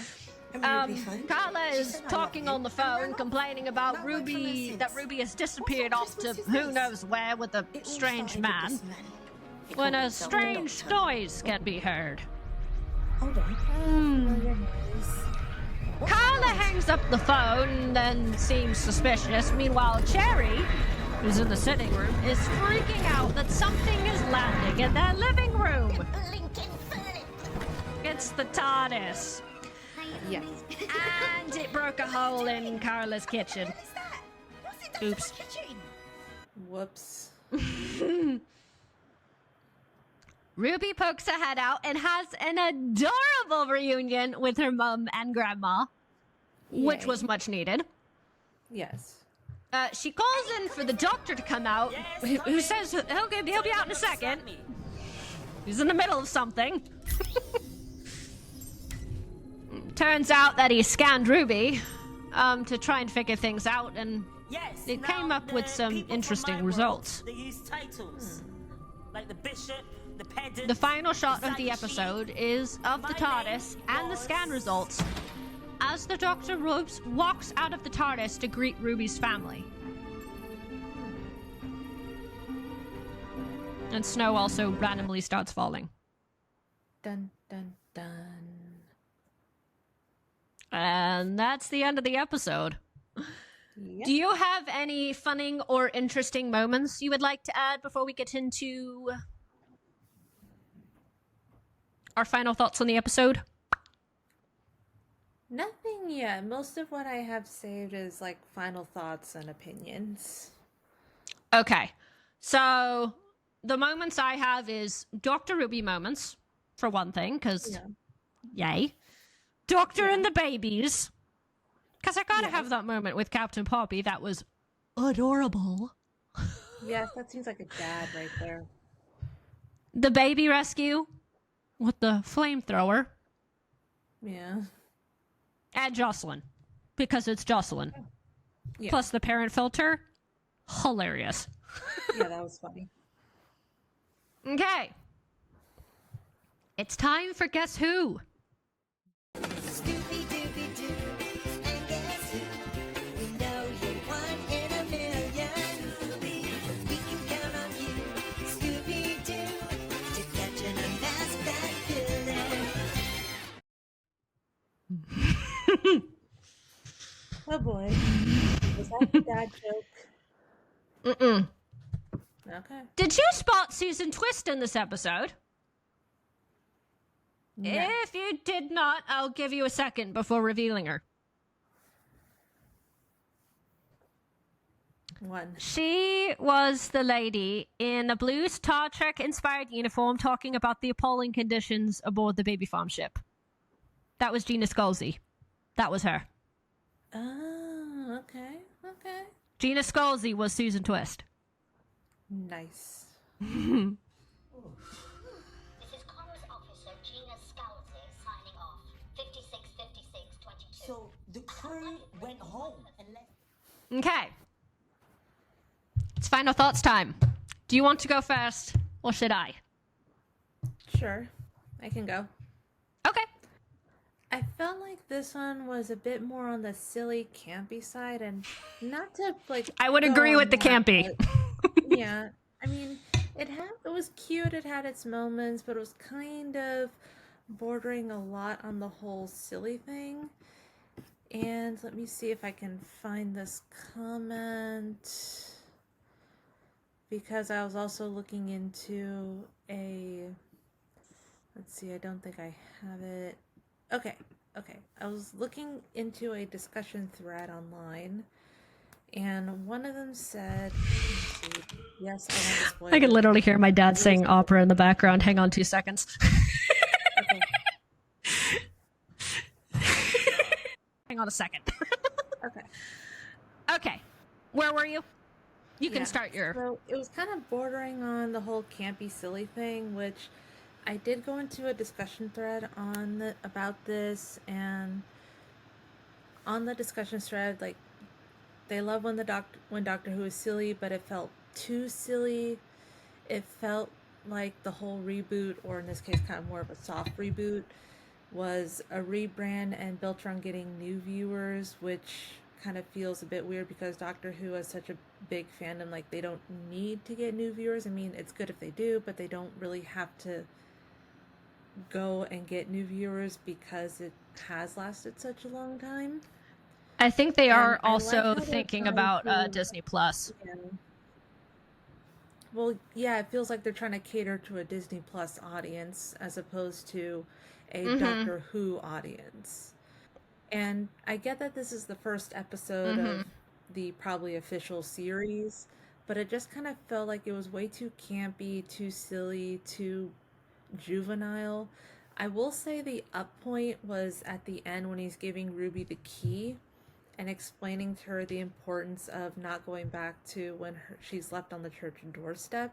And we'll be fine. Carla She is said, "I talking love on the you." And we're phone, not- complaining about not one from Ruby, the that six. Ruby has disappeared What off to Christmas is who this? knows where with a It all strange started with man, this man. when a Tell me, strange Doctor. noise can be heard. Hold on. Hmm. Your nose. Carla hangs up the phone and then seems suspicious. Meanwhile, Cherry, who's in the sitting room, is freaking out that something is landing in their living room. It's the TARDIS. Yes. And it broke a hole in Carla's kitchen. Oops. Whoops. Ruby pokes her head out and has an adorable reunion with her mum and grandma, which Yay. was much needed. Yes. She calls in for the doctor to come out, who says he'll be out in a second. He's in the middle of something. Turns out that he scanned Ruby to try and figure things out, and it came up with some interesting results. They use titles like the bishop, the pedant. The final shot of the episode is of the TARDIS and the scan results as the Doctor walks out of the TARDIS to greet Ruby's family. And snow also randomly starts falling. Dun, dun, dun. And that's the end of the episode. Yep. Do you have any funny or interesting moments you would like to add before we get into our final thoughts on the episode? Nothing yet. Most of what I have saved is like final thoughts and opinions. Okay. So the moments I have is Dr. Ruby moments, for one thing, because yay. Doctor and the babies. Because I gotta have that moment with Captain Poppy that was adorable. Yes, that seems like a dad right there. The baby rescue with the flamethrower. Yeah. And Jocelyn. Because it's Jocelyn. Yeah. Plus the parent filter. Hilarious. Yeah, that was funny. Okay. It's time for Guess Who? Oh boy. Was that the dad joke? Mm-mm. Okay. Did you spot Susan Twist in this episode? No. If you did not, I'll give you a second before revealing her. One. She was the lady in a blue Star Trek-inspired uniform talking about the appalling conditions aboard the baby farm ship. That was Gina Scalzi. That was her. Oh, okay. Okay. Gina Scalzi was Susan Twist. Nice. This is Comms Officer Gina Scalzi signing off. 565622. So the crew went home and left. Okay. It's final thoughts time. Do you want to go first, or should I? Sure. I can go. Okay. I felt like this one was a bit more on the silly, campy side, and not to like. I would go agree on with the that, campy. but, yeah, I mean, it was cute. It had its moments, but it was kind of bordering a lot on the whole silly thing. And let me see if I can find this comment, because I was also looking into a. Let's see. I don't think I have it. Okay. I was looking into a discussion thread online, and one of them said, yes, I want to spoil I can it. literally hear my dad saying opera in the background. Hang on 2 seconds. Okay. Hang on a second. Okay. Okay. Where were you? You can Yeah, start your... So it was kind of bordering on the whole campy silly thing, which I did go into a discussion thread about this, and on the discussion thread, like, they love when Doctor Who is silly, but it felt too silly. It felt like the whole reboot, or in this case kind of more of a soft reboot, was a rebrand and built around getting new viewers, which kind of feels a bit weird because Doctor Who has such a big fandom. Like, they don't need to get new viewers. I mean, it's good if they do, but they don't really have to go and get new viewers because it has lasted such a long time. I think they And are I like also how they're thinking trying about to- Disney Plus. Yeah. Well, yeah, it feels like they're trying to cater to a Disney Plus audience as opposed to a Doctor Who audience. And I get that this is the first episode of the probably official series, but it just kind of felt like it was way too campy, too silly, too juvenile. I will say the up point was at the end when he's giving Ruby the key and explaining to her the importance of not going back to when she's left on the church doorstep,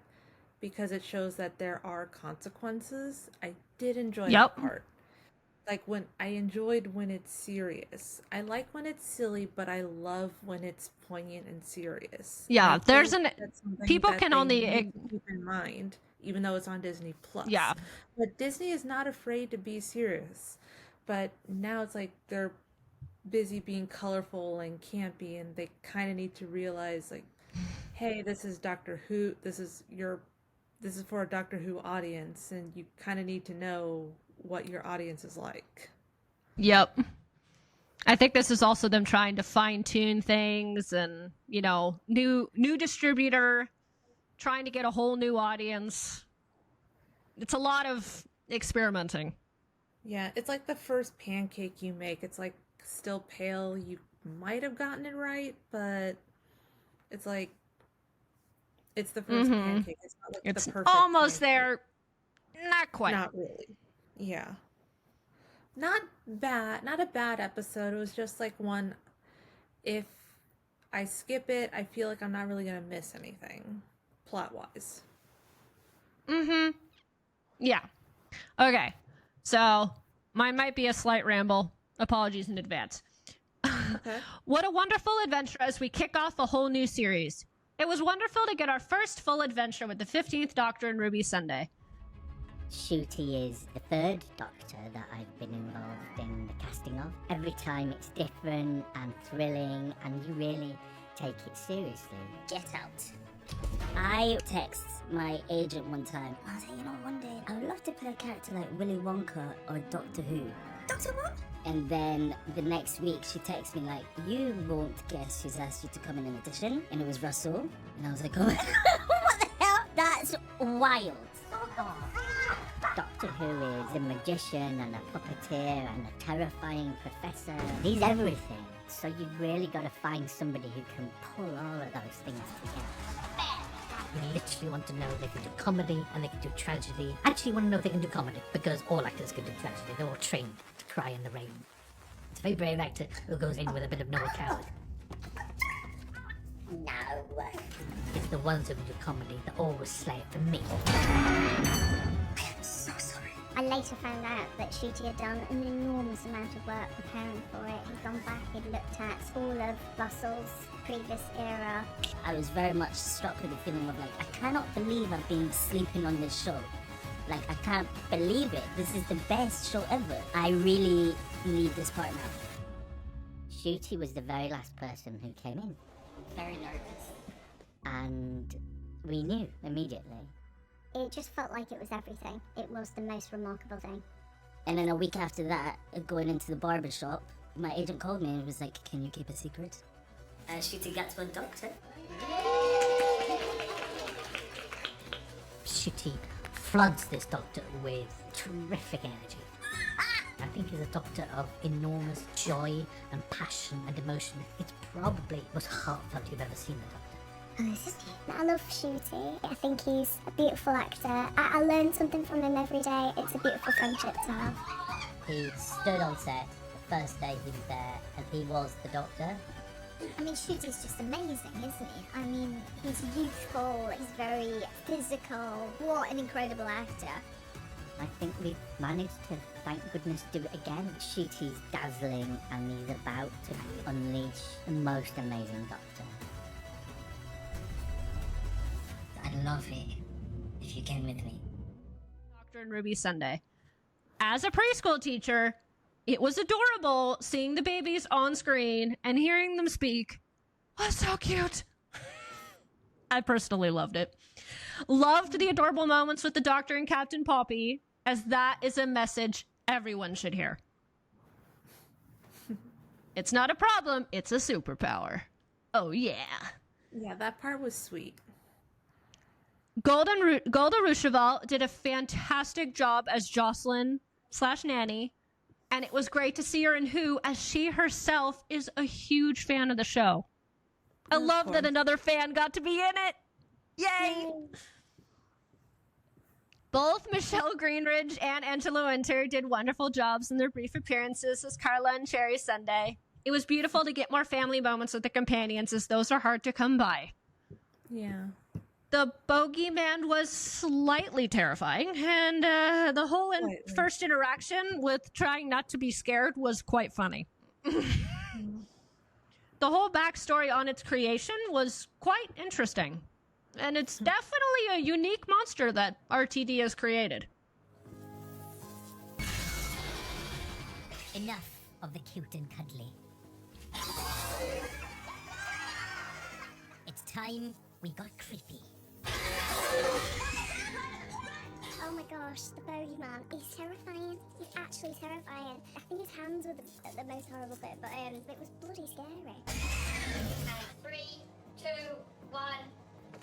because it shows that there are consequences. I did enjoy that part. Like when I enjoyed when it's serious. I like when it's silly, but I love when it's poignant and serious. Yeah, And I there's think an that's something people that can they only need to keep in mind, even though it's on Disney Plus. Yeah. But Disney is not afraid to be serious. But now it's like they're busy being colorful and campy, and they kind of need to realize, like, hey, this is Doctor Who. This is for a Doctor Who audience, and you kind of need to know what your audience is like. Yep. I think this is also them trying to fine tune things, and new distributor, trying to get a whole new audience. It's a lot of experimenting. Yeah, it's like the first pancake you make. It's like still pale. You might have gotten it right, but it's like it's the first pancake. It's not like It's the perfect almost pancake. there. Not quite. Not really. Yeah. Not bad. Not a bad episode. It was just like one. If I skip it, I feel like I'm not really gonna miss anything, plot wise. Yeah. Okay. So mine might be a slight ramble. Apologies in advance. Okay. What a wonderful adventure as we kick off a whole new series. It was wonderful to get our first full adventure with the 15th Doctor and Ruby Sunday. Shooty is the third Doctor that I've been involved in the casting of. Every time it's different and thrilling, and you really take it seriously. Get out. I text my agent one time. I was like, one day I would love to play a character like Willy Wonka or Doctor Who. Doctor what? And then the next week she texts me like, you won't guess who's asked you to come in an audition. And it was Russell. And I was like, oh, what the hell? That's wild. Doctor Who is a magician and a puppeteer and a terrifying professor. He's everything. So you really got to find somebody who can pull all of those things together. You literally want to know if they can do comedy and they can do tragedy. Actually, you want to know if they can do comedy because all actors can do tragedy. They're all trained to cry in the rain. It's a very brave actor who goes in with a bit of Noah Coward. No. It's the ones who can do comedy that always slay it for me. So sorry. I later found out that Shooty had done an enormous amount of work preparing for it. He'd gone back, he'd looked at all of Russell's previous era. I was very much struck with the feeling of like, I cannot believe I've been sleeping on this show. Like, I can't believe it. This is the best show ever. I really need this part now. Shooty was the very last person who came in. Very nervous. And we knew immediately. It just felt like it was everything. It was the most remarkable thing. And then a week after that, going into the barber shop, my agent called me and was like, can you keep a secret? Shooty gets one Doctor. Shooty floods this Doctor with terrific energy. I think he's a Doctor of enormous joy and passion and emotion. It's probably the most heartfelt you've ever seen the Doctor. Oh, this is it. I love Shooty. I think he's a beautiful actor. I learn something from him every day. It's a beautiful friendship to have. He stood on set the first day he was there, and he was the Doctor. I mean, Shooty's just amazing, isn't he? I mean, he's youthful, he's very physical. What an incredible actor. I think we've managed to, thank goodness, do it again. Shooty's dazzling, and he's about to unleash the most amazing Doctor. I'd love it if you came with me. Doctor and Ruby Sunday. As a preschool teacher, it was adorable seeing the babies on screen and hearing them speak. Was so cute. I personally loved it. Loved the adorable moments with the Doctor and Captain Poppy. as that is a message everyone should hear. It's not a problem, it's a superpower. Oh, yeah. Yeah, that part was sweet. Golda Roosevelt did a fantastic job as Jocelyn/Nanny, and it was great to see her in Who, as she herself is a huge fan of the show. I love that another fan got to be in it. Yay! Both Michelle Greenridge and Angela Winter did wonderful jobs in their brief appearances as Carla and Cherry Sunday. It was beautiful to get more family moments with the companions, as those are hard to come by. Yeah. The bogeyman was slightly terrifying, and the whole first interaction with trying not to be scared was quite funny. The whole backstory on its creation was quite interesting. And it's definitely a unique monster that RTD has created. Enough of the cute and cuddly. It's time we got creepy. Oh my gosh, the bogeyman. He's terrifying. He's actually terrifying. I think his hands were the most horrible bit, but it was bloody scary. 3, 2, 1,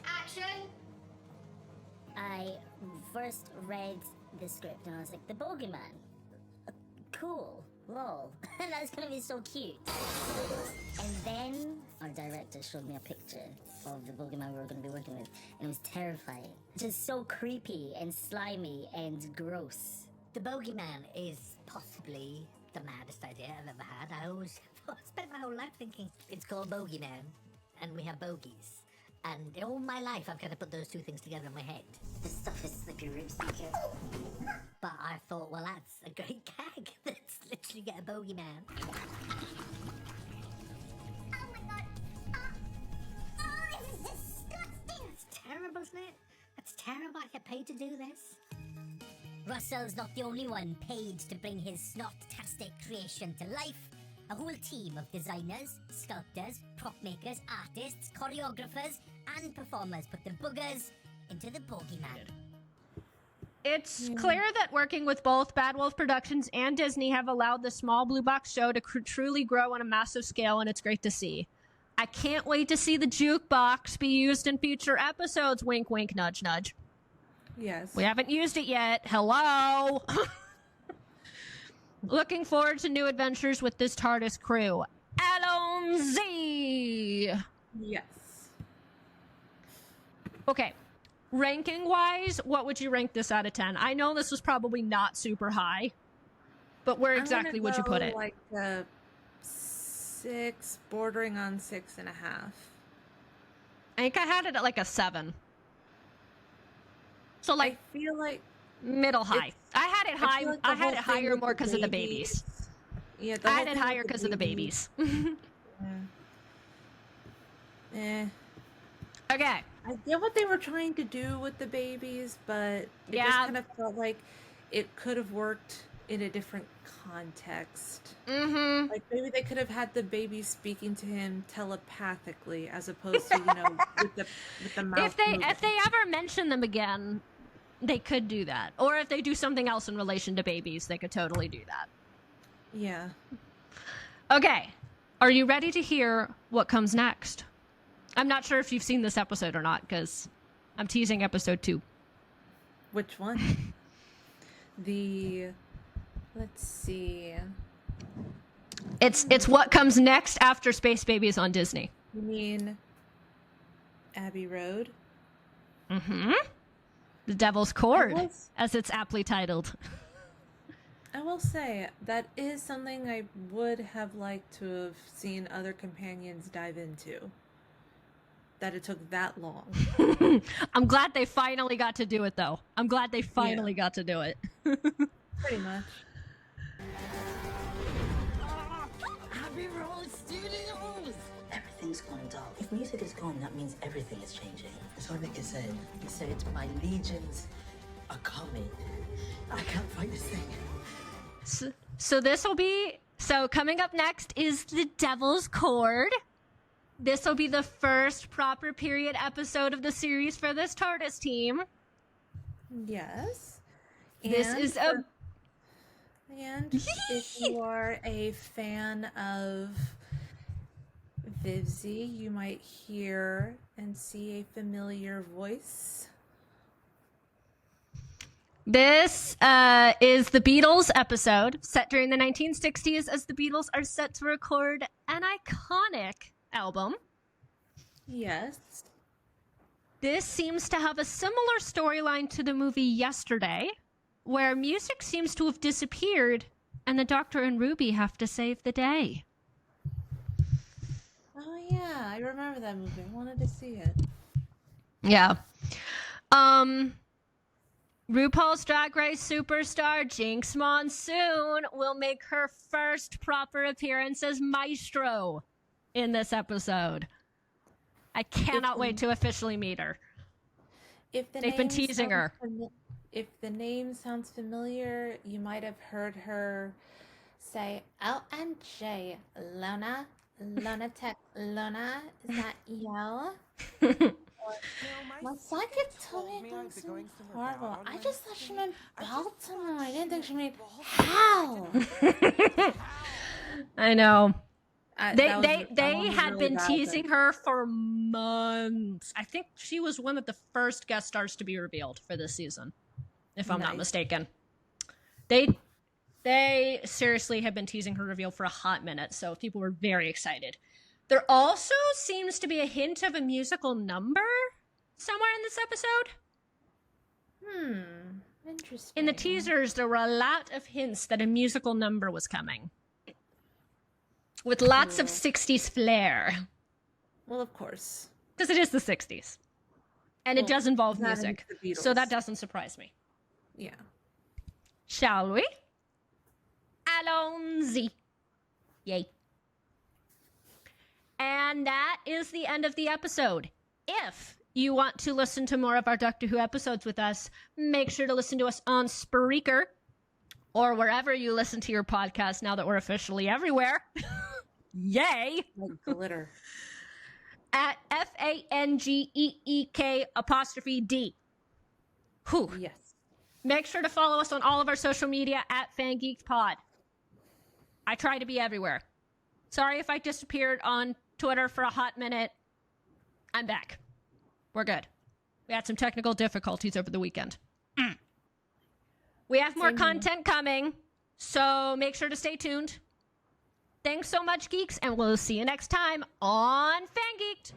action! I first read the script and I was like, the bogeyman? Cool. Lol. That's gonna be so cute. And then our director showed me a picture of the bogeyman we were gonna be working with, and it was terrifying. Just so creepy and slimy and gross. The bogeyman is possibly the maddest idea I've ever had. I spent my whole life thinking it's called bogeyman, and we have bogies. And all my life, I've kind of put those two things together in my head. This stuff is slippery ribs, but I thought, well, that's a great gag. Let's literally get a bogeyman. Oh my god. Oh, this is disgusting. It's terrible, isn't it? That's terrible. I get paid to do this. Russell's not the only one paid to bring his snot-tastic creation to life. A whole team of designers, sculptors, prop makers, artists, choreographers, and performers put the boogers into the bogeyman. It's clear that working with both Bad Wolf Productions and Disney have allowed the small blue box show to truly grow on a massive scale, and it's great to see. I can't wait to see the jukebox be used in future episodes. Wink, wink, nudge, nudge. Yes. We haven't used it yet. Hello. Looking forward to new adventures with this TARDIS crew. Allons-y! Yes. Okay. Ranking-wise, what would you rank this out of 10? I know this was probably not super high, but where exactly would you put it? Like a 6, bordering on 6.5. I think I had it at like a 7. So like, I feel like middle high. I had it high. Like I had it higher more because of the babies. Yeah, I had it higher because of the babies. Okay. I get what they were trying to do with the babies, but it just kind of felt like it could have worked in a different context. Mm-hmm. Like maybe they could have had the baby speaking to him telepathically, as opposed to with the mouth. If they ever mention them again, they could do that. Or if they do something else in relation to babies, they could totally do that. Yeah. Okay. Are you ready to hear what comes next? I'm not sure if you've seen this episode or not, because I'm teasing episode 2. Which one? Let's see. It's what comes next after Space Babies on Disney. You mean Abbey Road? Mm-hmm. The Devil's Cord, as it's aptly titled. I will say, that is something I would have liked to have seen other companions dive into. That it took that long. I'm glad they finally got to do it, though. I'm glad they finally got to do it. Pretty much. Abbey Road Studios! Everything's gone dull. If music is gone, that means everything is changing. That's what Nick said. He said, my legions are coming. I can't fight this thing. So this will be... So coming up next is The Devil's Cord. This will be the first proper period episode of the series for this TARDIS team. Yes. This is a... And if you are a fan of Vivzy, you might hear and see a familiar voice. This is the Beatles episode set during the 1960s as the Beatles are set to record an iconic album. Yes. This seems to have a similar storyline to the movie Yesterday, where music seems to have disappeared and the Doctor and Ruby have to save the day. Oh yeah, I remember that movie. I wanted to see it. Yeah. RuPaul's Drag Race superstar Jinx Monsoon will make her first proper appearance as Maestro in this episode. I cannot wait to officially meet her. They've been teasing her. If the name sounds familiar, you might have heard her say, "OMG, Lona, Tech, Lona, is that you?" My psychic told me it was horrible. I just thought she meant Baltimore. I didn't think she meant hell. I know. They was had really been bad, teasing her for months. I think she was one of the first guest stars to be revealed for this season, if I'm not mistaken. They seriously have been teasing her reveal for a hot minute, so people were very excited. There also seems to be a hint of a musical number somewhere in this episode. Interesting. In the teasers, there were a lot of hints that a musical number was coming. With lots of 60s flair. Well, of course. Because it is the 60s. And it does involve not music. into the Beatles. So that doesn't surprise me. Yeah. Shall we? Allons-y. Yay. And that is the end of the episode. If you want to listen to more of our Doctor Who episodes with us, make sure to listen to us on Spreaker or wherever you listen to your podcast now that we're officially everywhere. Yay! Like glitter. At FanGeek'd. Whew. Yes. Make sure to follow us on all of our social media at FanGeek'd. I try to be everywhere. Sorry if I disappeared on Twitter for a hot minute. I'm back. We're good. We had some technical difficulties over the weekend. We have more content coming, so make sure to stay tuned. Thanks so much, Geeks, and we'll see you next time on FanGeek'd.